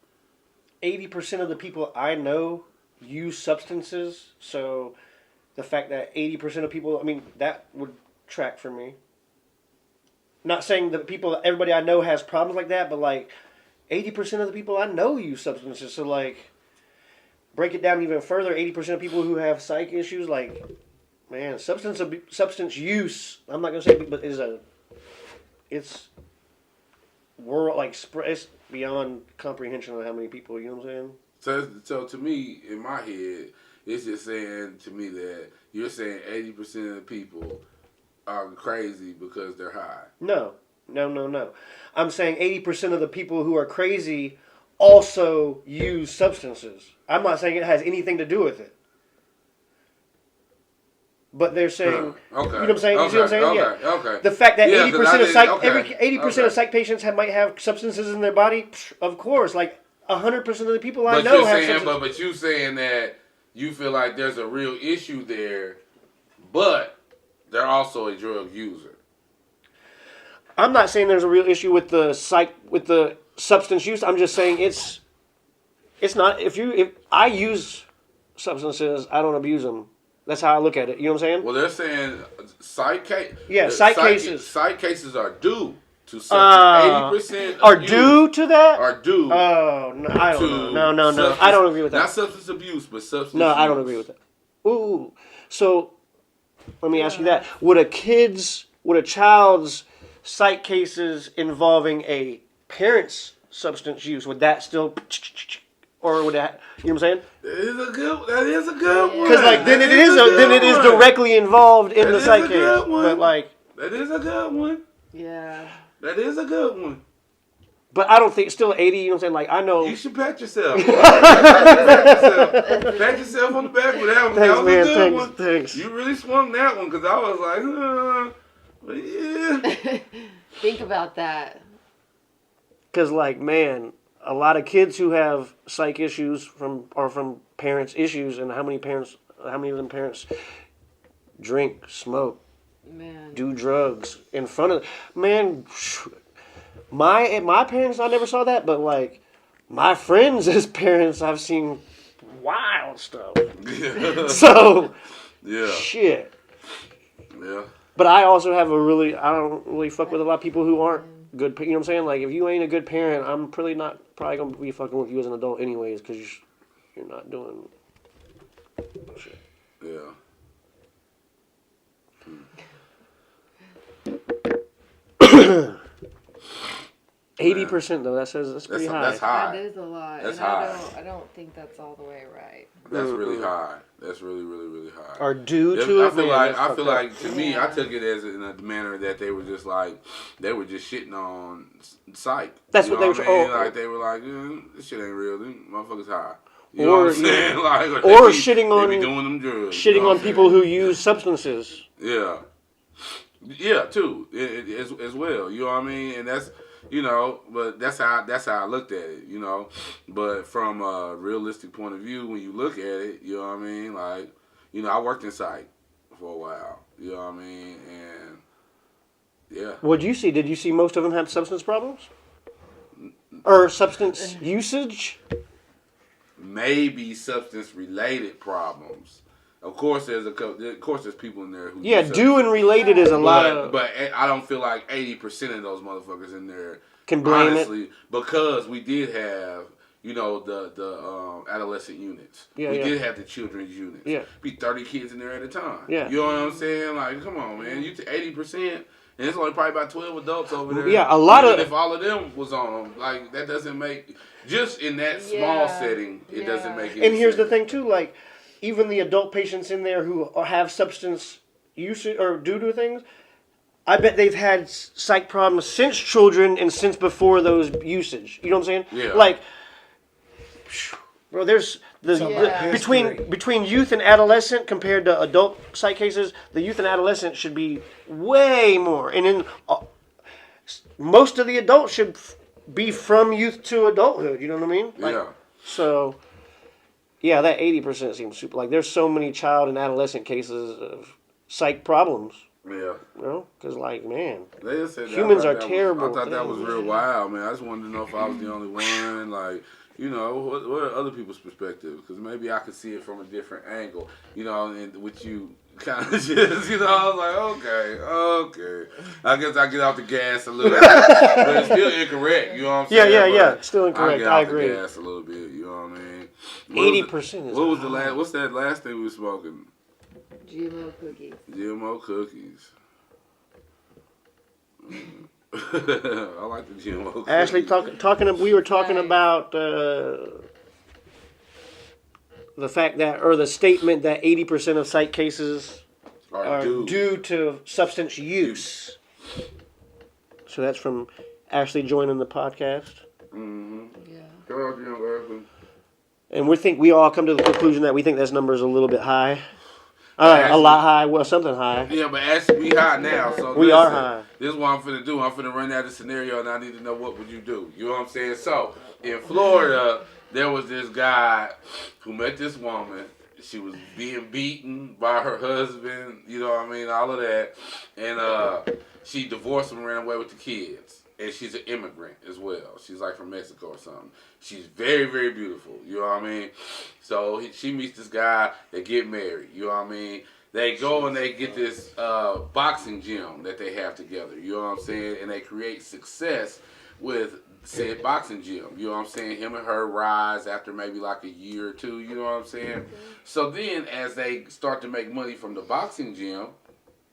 80% of the people I know use substances. So the fact that 80% of people, I mean, that would track for me. Not saying that everybody I know has problems like that, but like 80% of the people I know use substances. So like, break it down even further. 80% of people who have psych issues, like, man, substance use. I'm not gonna say, but it's world like it's beyond comprehension of how many people. You know what I'm saying? So to me, in my head, it's just saying to me that you're saying 80% of the people are crazy because they're high. No. I'm saying 80% of the people who are crazy also use substances. I'm not saying it has anything to do with it. But they're saying, Okay. you know what I'm saying? You see what I'm saying? Okay. Yeah. Okay. The fact that Yeah, 'cause 80% I of did- psych, okay, 80% of okay. psych patients might have substances in their body. Psh, of course, like 100% of the people I But know you're have saying, substances. but you saying that you feel like there's a real issue there, but they're also a drug user. I'm not saying there's a real issue with the substance use. I'm just saying it's not. If I use substances, I don't abuse them. That's how I look at it. You know what I'm saying? Well, they're saying psych cases. Yeah, psych cases. Psych cases are due to substance. 80% are abuse due to that? are due. Oh no, I to don't know. No. substance- I don't agree with that. Not substance abuse, but substance. No, I don't use. agree with that. Ooh, so let me ask you that: would a child's psych cases involving a parent's substance use, would that still, or would that? You know what I'm saying? That is a good one. Because like then That it is a good then it is one. directly involved in That the is psych a case. good one. But like, That is a good one. Yeah. That is a good one. but I don't think still 80. You know what I'm saying? Like I know. You should pat yourself. Pat yourself on the back for that one. Thanks, That was man. a good Thanks. one. Thanks. You really swung that one because I was like, but yeah. Think about that. Because like man, a lot of kids who have psych issues from parents' issues, and how many parents how many of them parents drink, smoke, Man. do drugs in front of man? My parents, I never saw that, but like my friends as parents, I've seen wild stuff. So Yeah. shit. Yeah. But I also have I don't really fuck with a lot of people who aren't good. You know what I'm saying? Like, if you ain't a good parent, I'm probably gonna be fucking with you as an adult anyways, because you're not doing shit. Yeah. 80% though, that's pretty high. That's high. That is a lot. That's and high. I don't think that's all the way right. That's really high. That's really, really, really high. Or due to it. I feel man, like to me, I Yeah. took it as in a manner that they were just shitting on psych. That's You what know they were. I mean? Oh, Like they were like, this shit ain't real. These motherfuckers high. You Or- know what I'm saying? Like, or they shitting on- they be doing them drugs. shitting you know on what I'm people saying? who use substances. Yeah. Yeah, too, as well. You know what I mean? And that's, but that's how I looked at it, But from a realistic point of view, when you look at it, you know what I mean? Like, I worked in psych for a while, you know what I mean? And, yeah. What'd you see? Did you see most of them have substance problems? Or substance usage? Maybe substance-related problems. Of course, there's people in there who Yeah, do due and related is a lot of... But I don't feel like 80% of those motherfuckers in there Can blame honestly, because we did have, the adolescent units. Yeah, we yeah. did have the children's units. Yeah. Be 30 kids in there at a time. Yeah. You know what I'm saying? Like, come on, man. You 80%, and it's only probably about 12 adults over there. Yeah, a lot Even of- if all of them was on them, like, that doesn't make, just in that small Yeah. setting, it doesn't make any And here's the sense. thing too, like, even the adult patients in there who have substance usage or due to things, I bet they've had psych problems since children and since before those usage. You know what I'm saying? Yeah. Like, bro, there's Yeah. between youth and adolescent compared to adult psych cases, the youth and adolescent should be way more. And then most of the adults should be from youth to adulthood. You know what I mean? Like, Yeah. So, yeah, that 80% seems super. Like, there's so many child and adolescent cases of psych problems. Yeah. Because, like, man, They just said that. Humans I thought are that terrible. I thought that was real wild, man. I just wanted to know if I was the only one. Like, what are other people's perspectives? Because maybe I could see it from a different angle, and with you kind of just, I was like, okay. I guess I get off the gas a little bit. But it's still incorrect, you know what I'm saying? Yeah, But still incorrect. get I off agree. The gas a little bit, you know what I mean? 80% is What was the last, what's that last thing we were smoking? GMO cookies. GMO cookies. I like the GMO cookies. Ashley, we were talking Right. about the fact that, or the statement that 80% of psych cases are due to substance use. So that's from Ashley joining the podcast. Mm-hmm. Yeah. Shout out to young Ashley. And we all come to the conclusion that we think this number is a little bit high. A lot high, well, something high. Yeah, but Ashley, we high now, so We listen, are high. This is what I'm finna do. I'm finna run out the scenario, and I need to know what would you do. You know what I'm saying? So, in Florida, there was this guy who met this woman. She was being beaten by her husband, you know what I mean, all of that. And she divorced him and ran away with the kids. And she's an immigrant as well. She's like from Mexico or something. She's very, very beautiful, you know what I mean? So she meets this guy, they get married, you know what I mean? They go and they get this boxing gym that they have together, you know what I'm saying? And they create success with said boxing gym, you know what I'm saying? Him and her rise after maybe like a year or two, you know what I'm saying? So then as they start to make money from the boxing gym,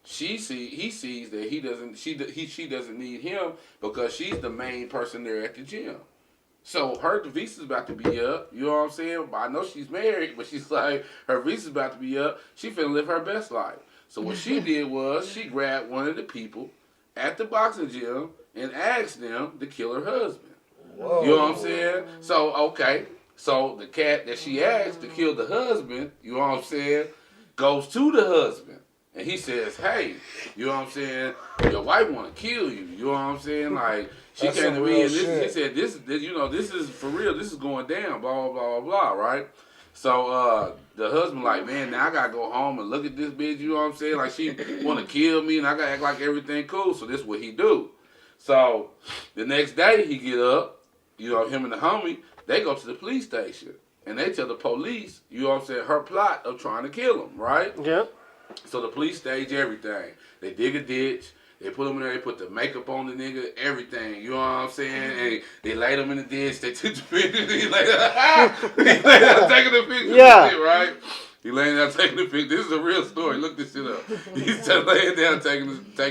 he sees that she doesn't need him because she's the main person there at the gym. So her visa's about to be up, you know what I'm saying? I know she's married, but she's like, her visa's about to be up. She finna live her best life. So what she did was she grabbed one of the people at the boxing gym and asked them to kill her husband. Whoa. You know what I'm saying? So, okay. So the cat that she asked to kill the husband, you know what I'm saying, goes to the husband. And he says, hey, you know what I'm saying, your wife want to kill you. You know what I'm saying? Like, she That's came to some me real and shit. he said, this is for real. This is going down, blah, blah, blah, blah, right? So the husband like, man, now I gotta go home and look at this bitch. You know what I'm saying? Like she wanna kill me, and I gotta act like everything cool. So this is what he do. So the next day he get up, you know, him and the homie, they go to the police station. And they tell the police, you know what I'm saying, her plot of trying to kill him, right? Yep. So the police stage everything. They dig a ditch. They put him in there. They put the makeup on the nigga, everything. You know what I'm saying? And they laid him in the ditch. They took the pictures. He laid down taking the pictures. Yeah. Shit, right? He laying down taking the pictures. This is a real story. Look this shit up. He's just laying down taking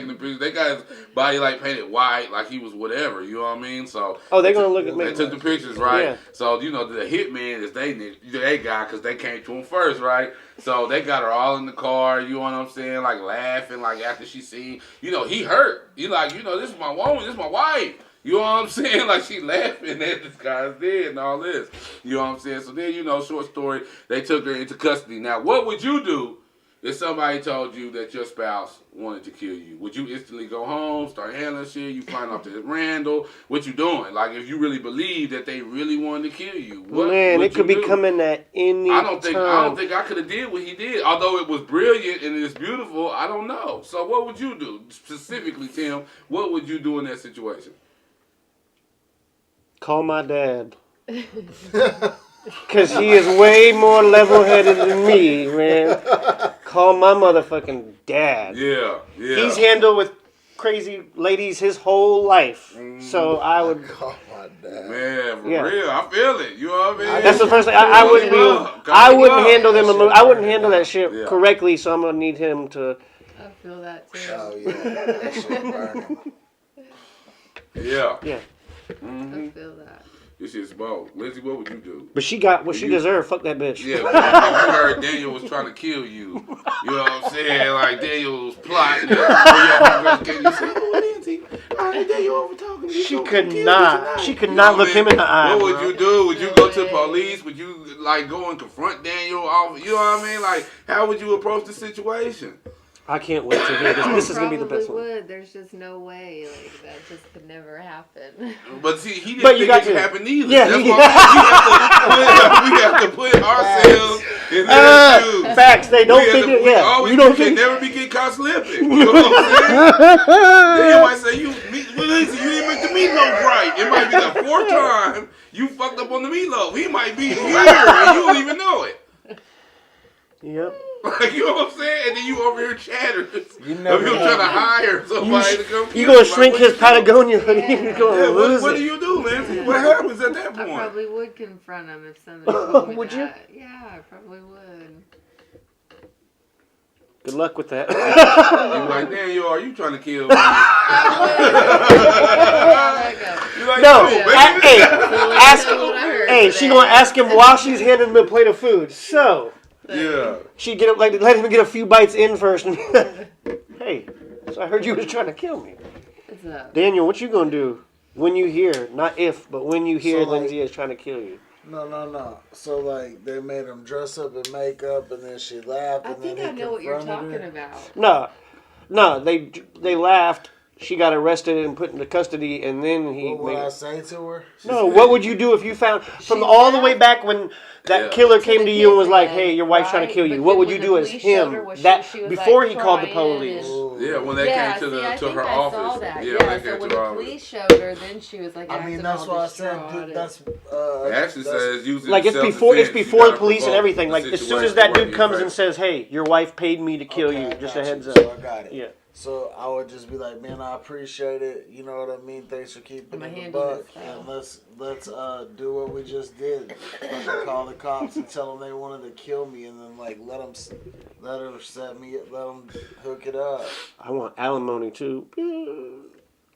the pictures. They got his body like painted white, like he was whatever. You know what I mean? So they're gonna look at me. They took the pictures, right? Yeah. So you know the hitman is they guy because they came to him first, right? So they got her all in the car. You know what I'm saying? Like laughing, like after she seen, you know, he hurt. He like, you know, this is my woman, this is my wife. You know what I'm saying? Like she laughing that this guy's dead and all this. You know what I'm saying? So then, you know, short story, they took her into custody. Now, what would you do if somebody told you that your spouse wanted to kill you? Would you instantly go home, start handling shit? You find out that it's Randall? What you doing? Like if you really believe that they really wanted to kill you, what Man, would it could you be do? coming at any I don't think time. I could have did what he did. Although it was brilliant and it's beautiful, I don't know. So what would you do? Specifically, Tim, what would you do in that situation? Call my dad. Because he is way more level-headed than me, man. Call my motherfucking dad. Yeah. He's handled with crazy ladies his whole life. So I would... Call my dad. Man, for Yeah. real, I feel it. You know what I mean? That's the first thing. I wouldn't do. I wouldn't handle them. I wouldn't handle that shit Yeah. correctly, so I'm going to need him to... I feel that too. Oh yeah, that shit burning. Yeah. Yeah. I feel that. This shit's bold. Lindsay, what would you do? But she got what she deserved. Fuck that bitch. Yeah, if you heard Daniel was trying to kill you, you know what I'm saying? Like Daniel was plotting. You say, oh, Lindsay, Daniel over talking to you. She could not. She could not look him in the eye. What would you do? Would you go to the police? Would you like go and confront Daniel? You know what I mean? Like, how would you approach the situation? I can't wait to hear this. This is gonna be the best Probably one. would. There's just no way. Like that just could never happen. But see, he didn't But you think got it could to. happen either. Yeah, That's he- why we have to put ourselves in their shoes. Facts. They don't think it. Yeah. Always, You don't can think. never be get caught slipping. You know what I'm saying? Then you might say, you didn't make the meatloaf right. It might be the fourth time you fucked up on the meatloaf. He might be here and you don't even know it. Yep. Like, you know what I'm saying? And then you over here chattering. You Of never him know. trying to hire somebody to come You kill gonna you. shrink Like, his what you do? Patagonia hoodie? You're gonna Yeah, lose what it. do you do, Lindsay? What happens at that I point? probably would confront him if somebody told me Would you? that. Yeah, I probably would. Good luck with that. You like, Daniel, are you trying to kill me? You like, No. "Yo, baby, Hey, ask. What I heard Hey, she today. gonna ask him while she's handing him a plate of food. So Yeah. she get let him get a few bites in first. And hey, so I heard you was trying to kill me, What's up? Daniel. What you gonna do when you hear, not if, but when you hear So, like- Lindsay is trying to kill you? No. So like they made him dress up in makeup, and then she laughed, I and then think he I know what you're confronted talking her. about. No, they laughed. She got arrested and put into custody, and then he. What would made I it. say to her? No, what would you do if you found from She all the way laughed. back when that Yeah. killer To came the to you and was kid like, then, "Hey, your wife's trying to right? kill you." But What then would when you the do as police showed her, him? was she That was, before like, he called the crying police. and- Yeah, when they Yeah, came to see, I to think her I office. saw that. Yeah, Yeah, when so they came when to her the office. police showed her, then she was like, I acting mean, that's all why I said distraught. dude, that's It actually says using Like it's before self-defense, you police and gotta everything. provoke Like the as soon as situation that where dude you comes fight. and says, "Hey, your wife paid me to kill Okay, you," I just got a heads you. up. So I got it. Yeah. So I would just be like, man, I appreciate it. You know what I mean? Thanks for keeping I'ma it in the handle buck. this, though. And let's do what we just did. Fucking call the cops and tell them they wanted to kill me, and then like let her set me, let them hook it up. I want alimony too.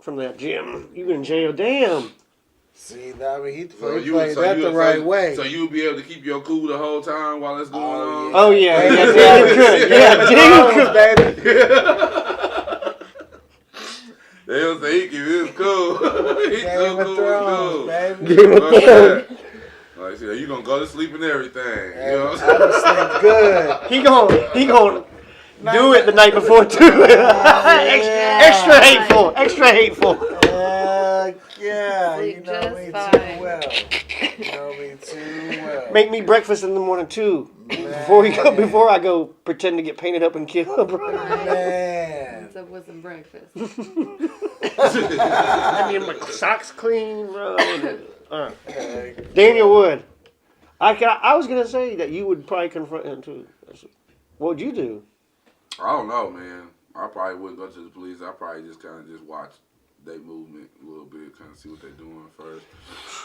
From that gym. You in jail? Damn. See, that I mean, he So played that the right way. So you'll be able to keep your cool the whole time while it's going on. Oh yeah, Hey, yeah, Daniel could. Yeah, Daniel could. baby. They don't say he keep his cool. He's Game so of cool, Thrones, cool. baby. Game of Thrones. Like I said, you gonna go to sleep and everything. Hey, You know what I'm I'm sleep good. He gon' do it the night before too. Extra hateful. Extra hateful. Yeah, you Sleep know just me fine. too well. You know me too well. Make me breakfast in the morning too. Before I go pretend to get painted up and killed, bro. Man. What's up with some breakfast? I need my socks clean, bro. Daniel Wood. I was gonna say that you would probably confront him too. What would you do? I don't know, man. I probably wouldn't go to the police. I probably just kind of just watch their movement a little bit, kind of see what they're doing first.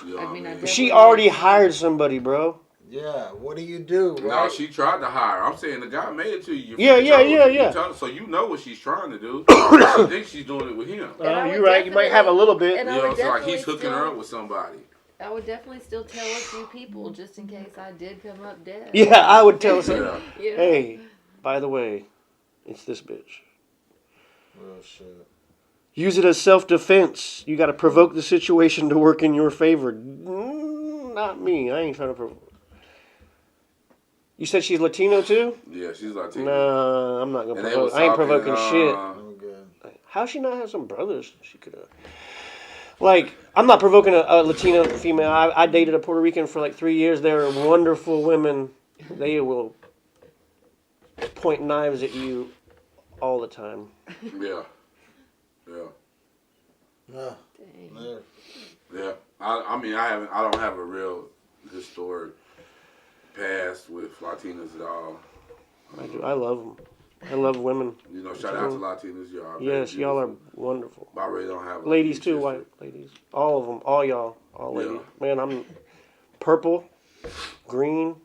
You know I what mean, I I mean? definitely She already hired somebody, bro. Yeah, what do you do, right? No, she tried to hire. I'm saying the guy made it to you. Yeah. So you know what she's trying to do. She thinks she's doing it with him. And I would You're right. You might have a little bit. And You I know, would so like definitely he's hooking her still- up with somebody. I would definitely still tell a few people just in case I did come up dead. Yeah, I would tell some. Yeah. You know? Hey, by the way, it's this bitch. Oh, shit. Use it as self-defense. You got to provoke the situation to work in your favor. Not me. I ain't trying to provoke. You said she's Latino too? Yeah, she's Latino. Nah, I'm not gonna And they provoke. was I ain't talking, provoking shit. I'm good. How she not have some brothers? She could have. Like, I'm not provoking a Latino female. I dated a Puerto Rican for like 3 years. They're wonderful women. They will point knives at you all the time. Yeah. Yeah. No. Dang. No. Yeah. I mean, I don't have a real historic past with Latinas at all. I do. I love them. I love women. You know, shout out to Latinas, y'all. Yes, y'all are wonderful. I really don't have a Ladies too, huge white ladies. All of them. All y'all. All Yeah. ladies. Man, I'm purple, green.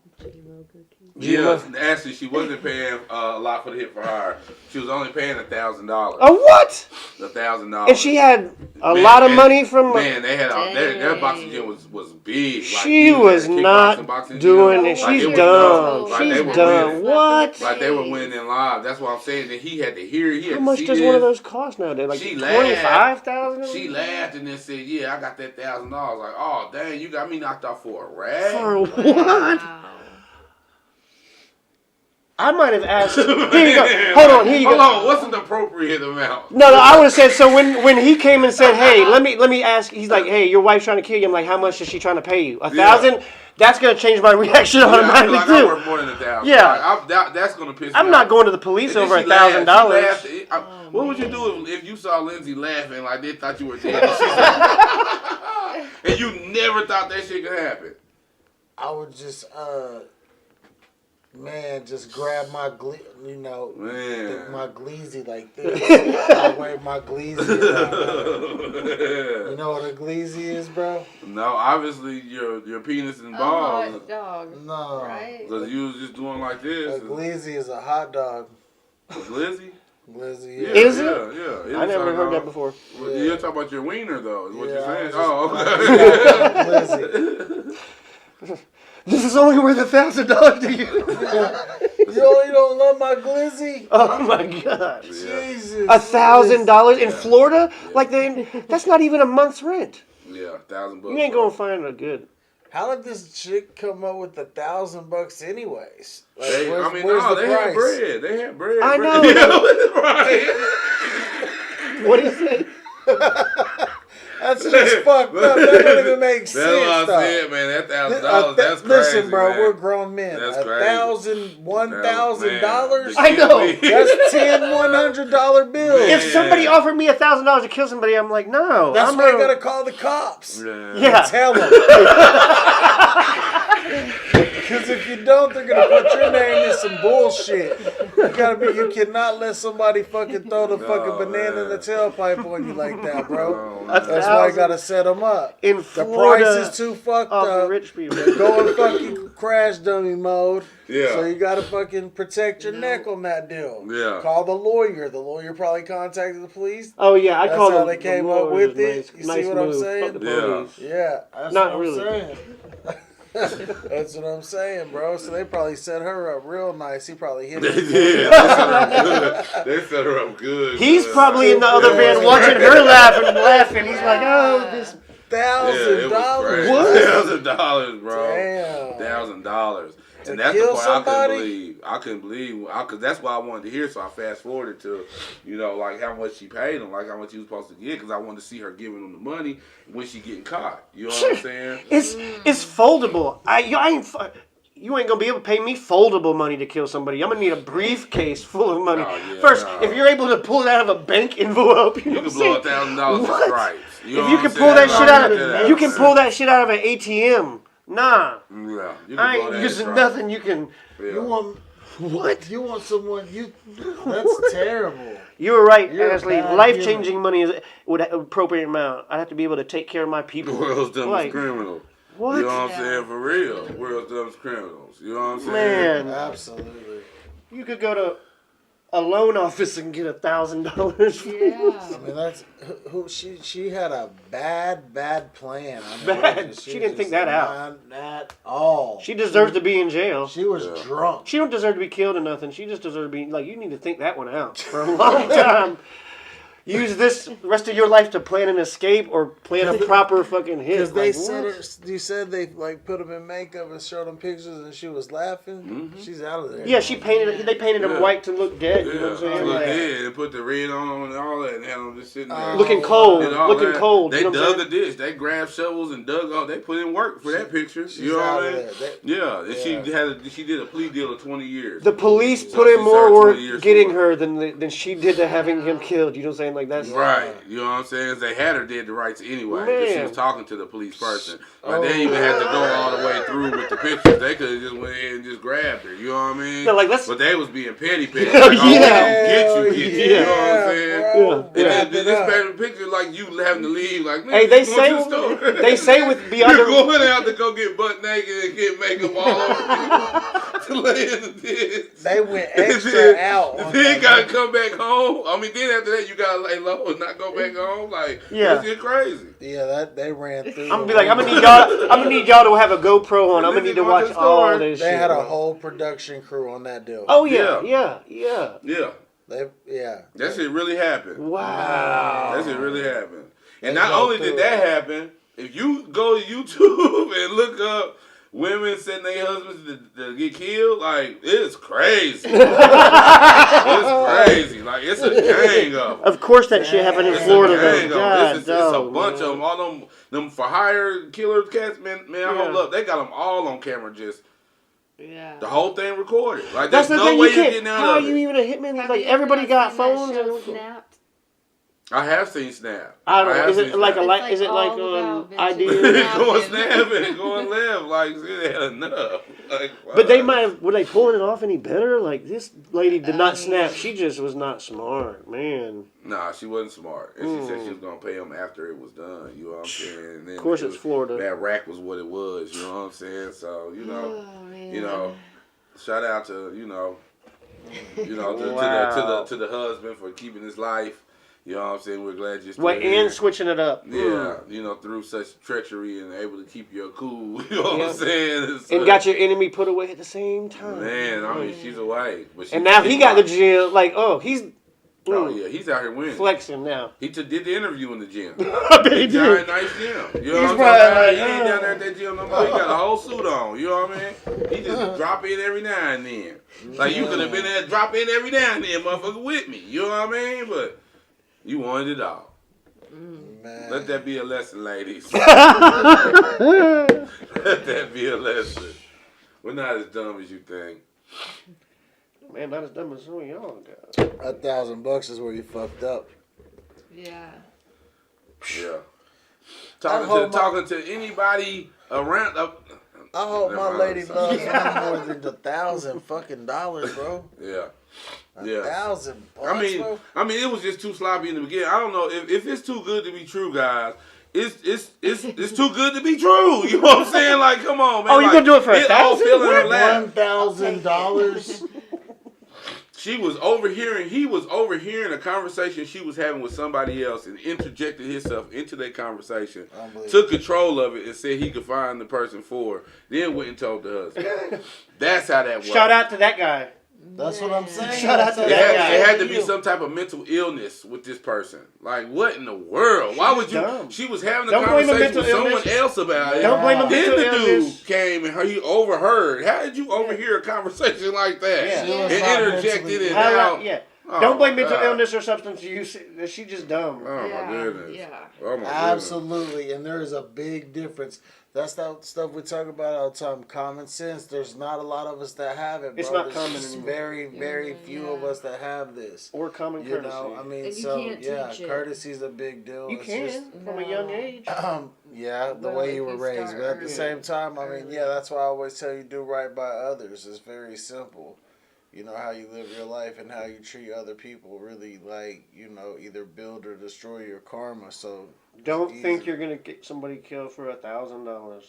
Yeah, actually, she wasn't paying a lot for the hit for her. She was only paying $1,000. Oh, what? $1,000. And she had a lot of money from. Man, they had their boxing gym was big. Like, She you was had not boxing doing gym. it. Like, She's it was dumb. Like, they She's were dumb. winning. What? Like they were winning live. That's what I'm saying. That he had to hear. He had How to much see does this. one of those cost nowadays? Like She 25,000. She laughed and then said, "Yeah, I got that $1,000." Like, oh dang, you got me knocked out for a rag. For what? Wow. I might have asked. Here you go. Hold on. Here you Hold go. on, what's an appropriate amount? No, I would have said so when he came and said, "Hey, let me ask." He's like, "Hey, your wife's trying to kill you." I'm like, "How much is she trying to pay you? 1,000?" That's gonna change my reaction Yeah, I feel automatically like I too. worth more than 1,000. Yeah. Like, that's gonna piss me I'm off. not going to the police And then over she laughed. $1,000. She laughed. What would you do if you saw Lindsay laughing like they thought you were dead? And you never thought that shit could happen? I would just, just grab my, my gleezy like this. I wave my gleezy around. You know what a gleezy is, bro? No, obviously your penis and A balls. hot dog. No. Right? Because you was just doing like A this. gleezy is a hot dog. Lizzie? Glizzy, Yeah, yeah. Is it? Yeah, yeah. I never heard that before. Well, you're talking about your wiener, though, is what Yeah, you're saying? I was Oh, okay. Glizzy. This is only worth $1,000 to you. You don't love my glizzy? Oh my gosh. Jesus. $1,000 in Florida? Like that's not even a month's rent. Yeah, $1,000. You ain't gonna find a good. How did this chick come up with $1,000 anyways? Like, They where's had price? bread. They had bread. I know. Yeah, right. What is it? That's just fucked up. That don't even make sense. That's what though. I said, man. That $1,000, that's crazy. Listen, bro, man. we're grown men. That's $1,000, $1,000. I know. That's 10 $100 bills. Man. If somebody offered me $1,000 to kill somebody, I'm like, no. That's I'm why you gonna- gotta call the cops. Yeah. Tell them. Because if you don't, they're gonna put your name in some bullshit. You cannot let somebody fucking throw the fucking banana in the tailpipe on you like that, bro. That's why you gotta set them up. In The Florida, price is too fucked of the up. rich people. Go in fucking crash dummy mode. Yeah. So you gotta fucking protect your neck on that deal. Yeah. Call the lawyer. The lawyer probably contacted the police. Oh yeah, I That's call how them. they came up with it. You see Nice what I'm move. saying? Fuck the Yeah. police. Yeah, that's Not what I'm really. saying. That's what I'm saying, bro. So they probably set her up real nice. He probably hit They her. did. They set her up good. He's probably in the other van watching her laughing. He's like, oh, this. $1,000. $1,000, bro. Damn. $1,000. And that's the kill part somebody? I couldn't believe. Cause that's what I wanted to hear. So I fast forwarded to, like how much she paid him, like how much he was supposed to get. Cause I wanted to see her giving him the money when she getting caught. You know what I'm saying? It's foldable. You ain't gonna be able to pay me foldable money to kill somebody. I'm gonna need a briefcase full of money. Oh, yeah, First, no. if you're able to pull it out of a bank envelope, You can blow $1,000 for stripes. You know If you what can I'm pull saying? that shit out Like, of, you can pull that shit out of an ATM. Nah, Yeah, you can I blow ain't that using stripe. nothing. You can. Yeah. You want What? you want someone that's terrible. You were right, You're a Ashley. bad Life-changing money is would appropriate amount. I have to be able to take care of my people. World's dumbest Like, criminals. what? You know what I'm Yeah. saying? For real. World's dumbest criminals. You know what I'm saying? Man, Absolutely. you could go to a loan office and get $1,000. Yeah. I mean, that's who she had a bad plan. I mean, Bad. She didn't think that out. Not at all. She deserves to be in jail. She was drunk. She don't deserve to be killed or nothing. She just deserves to be like, you need to think that one out for a long time. Use this rest of your life to plan an escape or plan a proper fucking hit. Because they Like, said what? you said they like put them in makeup and showed them pictures and she was laughing. She's out of there. Yeah, they painted him Yeah. white to look dead. You know what I'm Yeah, saying? look Like, dead and put the red on and all that and had them just sitting there. looking cold. And all Looking that. cold. They you know what I'm dug saying? a ditch. They grabbed shovels and dug up. They put in work for that picture. She's You know out what I of mean? there. Yeah, and she did a plea deal of 20 years. The police So put she in more served work 20 years getting for her it. than she did to having him killed. You know what I'm saying? Like that's Right, you know what I'm saying? They had her dead to rights anyway. 'Cause she Man. was talking to the police person. Like they didn't even have to go all the way through with the pictures. They could have just went ahead and just grabbed her. You know what I mean? Yeah, like, let's- But they was being petty. Oh, Like, oh, we yeah. gonna get you. You know what I'm saying? bro. And then Wrap it this up. picture like you having to leave. Like, Hey, nigga, they you going say to the store. they say with beyond You're the, going out to go get butt naked and get makeup all over you to lay in the ditch. They went And extra then- out. and on then that. gotta come back home. I mean, then after that, you gotta lay low and not go back home. Like, Yeah. this shit crazy. Yeah, that they ran through. I'm gonna be like, I'm gonna need y'all to have a GoPro on. I'm gonna need to watch all this They shit. had a bro. whole production crew on that deal. Oh yeah. Yeah. Yeah. That shit really happened. Wow. That shit really happened. And They not go only did through that it. happen, if you go to YouTube and look up women setting their husbands to get killed, like, it's crazy. It's crazy. Like, it's a gang of them. Of course, that shit happened in It's Florida. a gang Though. of them. God, It's a dog, bunch man. of them. All them for hire killer cats, man, hold up. They got them all on camera, just Yeah. the whole thing recorded. Like, That's there's the no thing. way You you're can't. getting How out are of you it. even a hitman? Have Like you everybody not got seen that phones. show, And, Snapped? I have seen Snap. I don't know. have Is it seen like a Snap. like? It's Is it like like all on about ideas? bitches. going snapping, going left, like it had enough. Like, But they might have. Were they pulling it off any better? Like this lady did not snap. She just was not smart, man. Nah, she wasn't smart, and she said she was gonna pay him after it was done. You know what I'm saying? And then Of course, it's Florida. That rack was what it was. You know what I'm saying? So Oh, man. you know, shout out to Wow. to the husband for keeping his life. You know what I'm saying? We're glad you're still Wait, here. and switching it up. Yeah, through such treachery and able to keep your cool. You know what Yeah. I'm saying? And got your enemy put away at the same time. Man, I mean, she's away. But she And now he she- got the gym. Like, oh, he's Oh, yeah, he's out here winning. flexing now. He did the interview in the gym. I bet he He's got a did. nice gym. You know He's what I'm probably saying? like, He ain't down there at that gym no more. He got a whole suit on. You know what I mean? He just drop in every now and then. Like, you could have been there, drop in every now and then, motherfucker, with me. You know what I mean? But you wanted it all. Man. Let that be a lesson, ladies. Let that be a lesson. We're not as dumb as you think. Man, not as dumb as some of y'all got. $1,000 is where you fucked up. Yeah. Yeah. hope Talking to anybody around. I hope Never my mind. lady loves me more than $1,000 fucking dollars, bro. Yeah. $1,000. I mean, bro. it was just too sloppy in the beginning. I don't know if it's too good to be true, guys. It's too good to be true. You know what I'm saying? Like, come on, man. Oh, you gonna do it for all 1,000? fell in her lap. $1,000. He was overhearing a conversation she was having with somebody else and interjected himself into that conversation, took control of it and said he could find the person for her, then went and told the husband. That's how that works. Shout out to that guy. That's what I'm saying. Shout out to It that had, guy. it had to be some type of mental illness with this person. Like, what in the world? Why would you? dumb. She was having a Don't blame him conversation with mental someone illness. else about it. Don't blame him Then mental the illness. dude came and he overheard. How did you overhear a conversation like that? Yeah. She was And not interjected mentally- it How out. about- yeah. Oh, Don't blame mental God. illness or substance use. She just dumb. Oh Yeah, my goodness. yeah. Oh my goodness. Absolutely, and there is a big difference. That's that stuff we talk about all the time. Common sense. There's not a lot of us that have it. Bro. It's not There's common just anymore. very few of Yeah. us that have this. Or common You courtesy. know, I mean, And you so can't yeah, teach it. courtesy's a big deal. You It's can just, from a young age. yeah, the Well, way if you were you raised, start but at the early. same time, I mean, Early. yeah, that's why I always tell you do right by others. It's very simple. You know, how you live your life and how you treat other people really, like, you know, either build or destroy your karma. So Don't it's think easy. you're gonna get somebody killed for $1,000.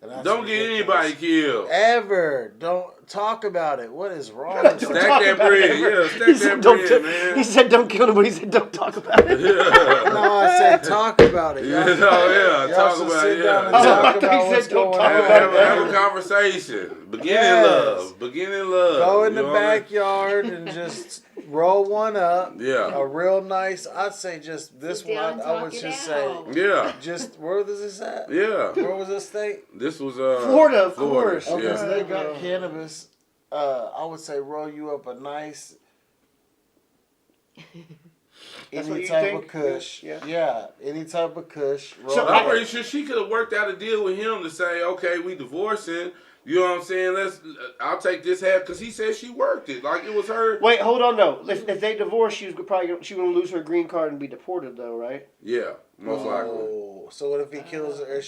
And that's Don't get ridiculous. anybody killed. Ever. Don't talk about it. What is wrong with you? Stack Talk that about bread. it. Yeah, stack He that said, don't bread, man. he said don't kill nobody. He said don't talk about it. Yeah. No, I said talk about it. Yeah, Y'all- yeah, y'all talk should about sit it. down and Yeah. talk He about said what's don't going talk on. about it. Have a conversation. Begin in Yes. love. Begin in love. Go in You the know what I mean? backyard and just roll one up. Yeah. A real nice, I'd say just this Sit down one, and I talk would it just out. say, Yeah. just, where was this at? Yeah. Where was this state? This was Florida, of course. Okay, Yeah. so they got cannabis. I would say roll you up a nice, That's what any you type think? of kush. Yeah. Yeah, any type of kush. Roll So it I'm up. pretty sure she could have worked out a deal with him to say, okay, we divorcing. You know what I'm saying? I'll take this half because he said she worked it like it was her. Wait, hold on though. If they divorce, she was probably gonna lose her green card and be deported though, right? Yeah, most likely. Oh, so what if he kills her?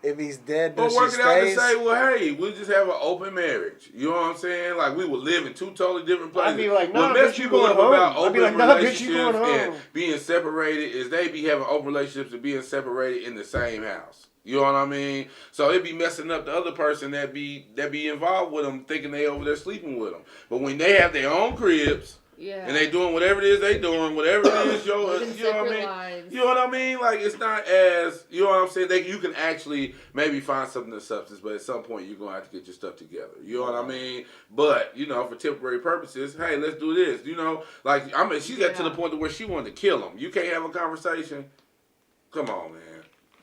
If he's dead, But does she work it out to stays? say, well, hey, we just have an open marriage. You know what I'm saying? Like we would live in two totally different places. I'd be like, nah, what mess bitch, you people going up home. about I'd be open like, nah, bitch, relationships you going and home. being separated is they be having open relationships and being separated in the same house. You know what I mean? So it be messing up the other person that be involved with them, thinking they over there sleeping with them. But when they have their own cribs Yeah. and they doing whatever it is they doing, whatever it is, yo, Living you know what I separate mean? lives. You know what I mean? Like it's not as you know what I'm saying. You can actually maybe find something of substance, but at some point you're gonna have to get your stuff together. You know what I mean? But you know, for temporary purposes, hey, let's do this. You know, like I mean, she got to the point to where she wanted to kill him. You can't have a conversation. Come on, man.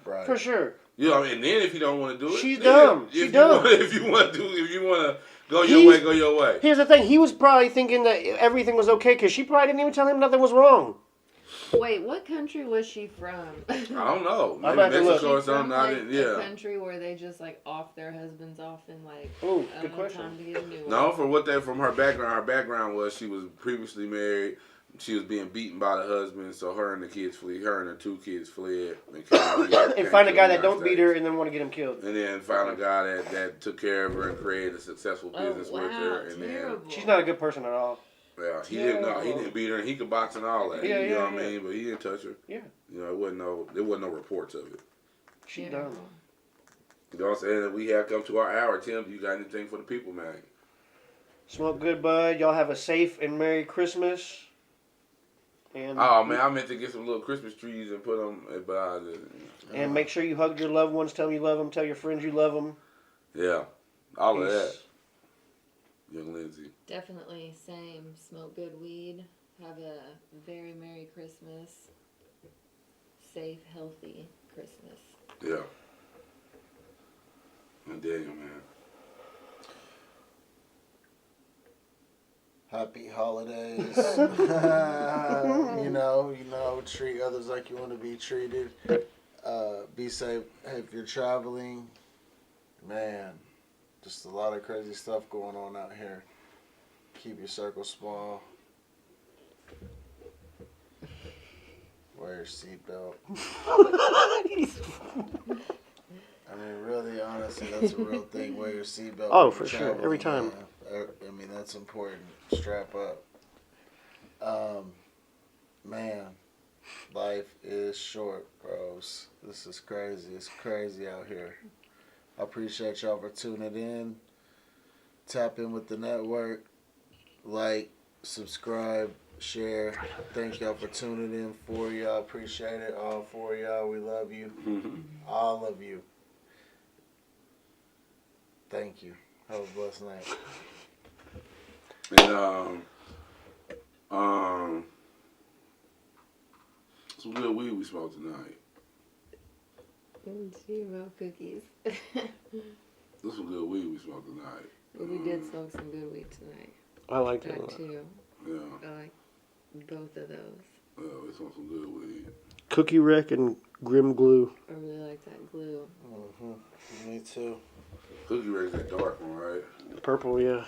Right. For sure. You know, and then if you don't want to do it, She's then dumb. If She's you dumb. Want, if you want to go your way, go your way. Here's the thing. He was probably thinking that everything was okay because she probably didn't even tell him nothing was wrong. Wait, what country was she from? I don't know. I'm Maybe about to look. Mexico or She from something. I like didn't. a Yeah. country where they just like off their husbands off and like Ooh, I good don't know, question. time to get a new one. No, from her background was she was previously married. She was being beaten by the husband, so her and the two kids fled. And find a guy that don't beat her and then want to get him killed. And then find a guy that took care of her and created a successful business with her. And terrible. She's not a good person at all. then, yeah, he didn't beat her, and he could box and all that. Yeah, you know yeah, what I yeah. mean? But he didn't touch her. Yeah. You know, there wasn't no reports of it. She's Terrible. dumb. You know what I'm saying? We have come to our hour. Tim, you got anything for the people, man? Smoke good, bud. Y'all have a safe and Merry Christmas. And Oh man, I meant to get some little Christmas trees and put them. But I didn't. and make sure you hug your loved ones. Tell them you love them. Tell your friends you love them. Yeah, all of Peace. that. Young Lindsay. Definitely same. Smoke good weed. Have a very Merry Christmas. Safe, healthy Christmas. Yeah. And Daniel, man. Happy holidays. you know, treat others like you want to be treated. Be safe if you're traveling. Man, just a lot of crazy stuff going on out here. Keep your circle small. Wear your seatbelt. I mean, really, honestly, that's a real thing. Wear your seatbelt. Oh, when for you're sure. traveling, Every time. man. I mean, that's important. Strap up. Man, life is short, bros. This is crazy. It's crazy out here. I appreciate y'all for tuning in. Tap in with the network. Like, subscribe, share. Thank y'all for tuning in. For y'all, appreciate it. All for y'all, we love you. All of you. Thank you. Have a blessed night. And some good weed we smoked tonight. About cookies. There's some good weed we smoked tonight. But we did smoke some good weed tonight. I liked it. That too. Yeah. I like both of those. Yeah, we smoked some good weed. Cookie Wreck and Grim Glue. I really like that glue. Me too. Cookie Wreck's that dark one, right? Purple, yeah.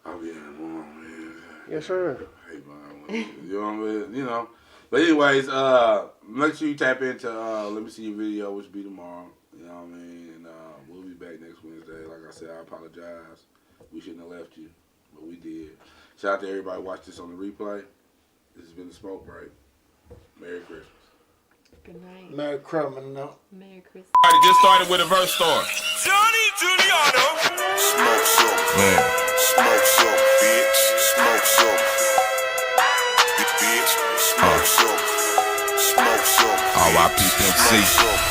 I'll be in the morning, man. Yes, sir. Hey, man. You know what I mean? You know. But anyways, make sure you tap into Let Me See Your Video, which will be tomorrow. You know what I mean? And we'll be back next Wednesday. Like I said, I apologize. We shouldn't have left you, but we did. Shout out to everybody watch this on the replay. This has been the Smoke Break. Merry Christmas. Good night. Merry Criminal. Merry Christmas. Alright, get started with a verse story. Johnny Giuliano. Smoke some. Man. Smoke some, bitch. Smoke some. Bitch. Smoke some. Smoke some. R.I.P. Pimp C. Smoke some.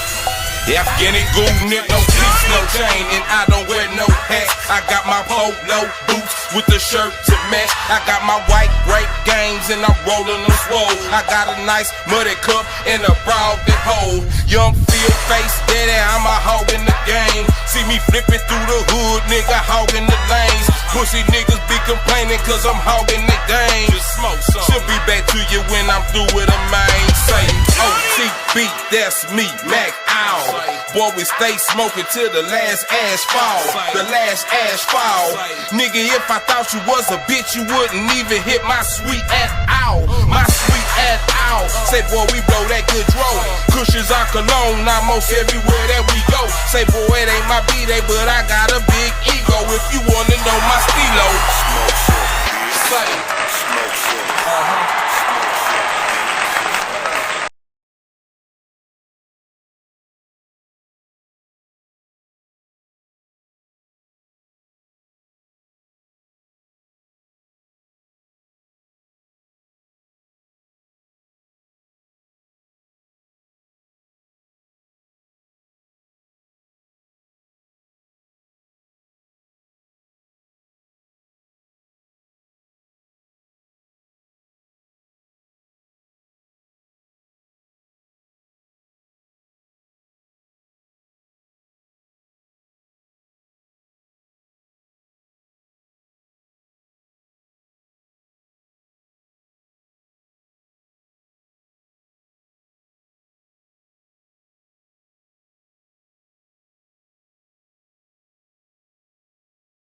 Afghani goonin', no piece, no chain, and I don't wear no hat. I got my polo boots with the shirt to match. I got my white grape games and I'm rolling them swole. I got a nice muddy cup and a broad that hole. Young field face daddy, I'm a hog in the game. See me flipping through the hood, nigga, hogging the lanes. Pussy niggas be complaining cause I'm hogging the game. Just smoke some. Should be back to you when I'm through with a main. Say OTB, that's me, Mac Owl. Boy, we stay smoking till the last ash fall. The last ash fall. Nigga, if I thought you was a bitch, you wouldn't even hit my sweet at all. My sweet at all. Say, boy, we blow that good draw. Cushions our cologne, almost everywhere that we go. Say, boy, it ain't my B-Day, but I got a big ego. If you wanna know my stilo. Smoke some.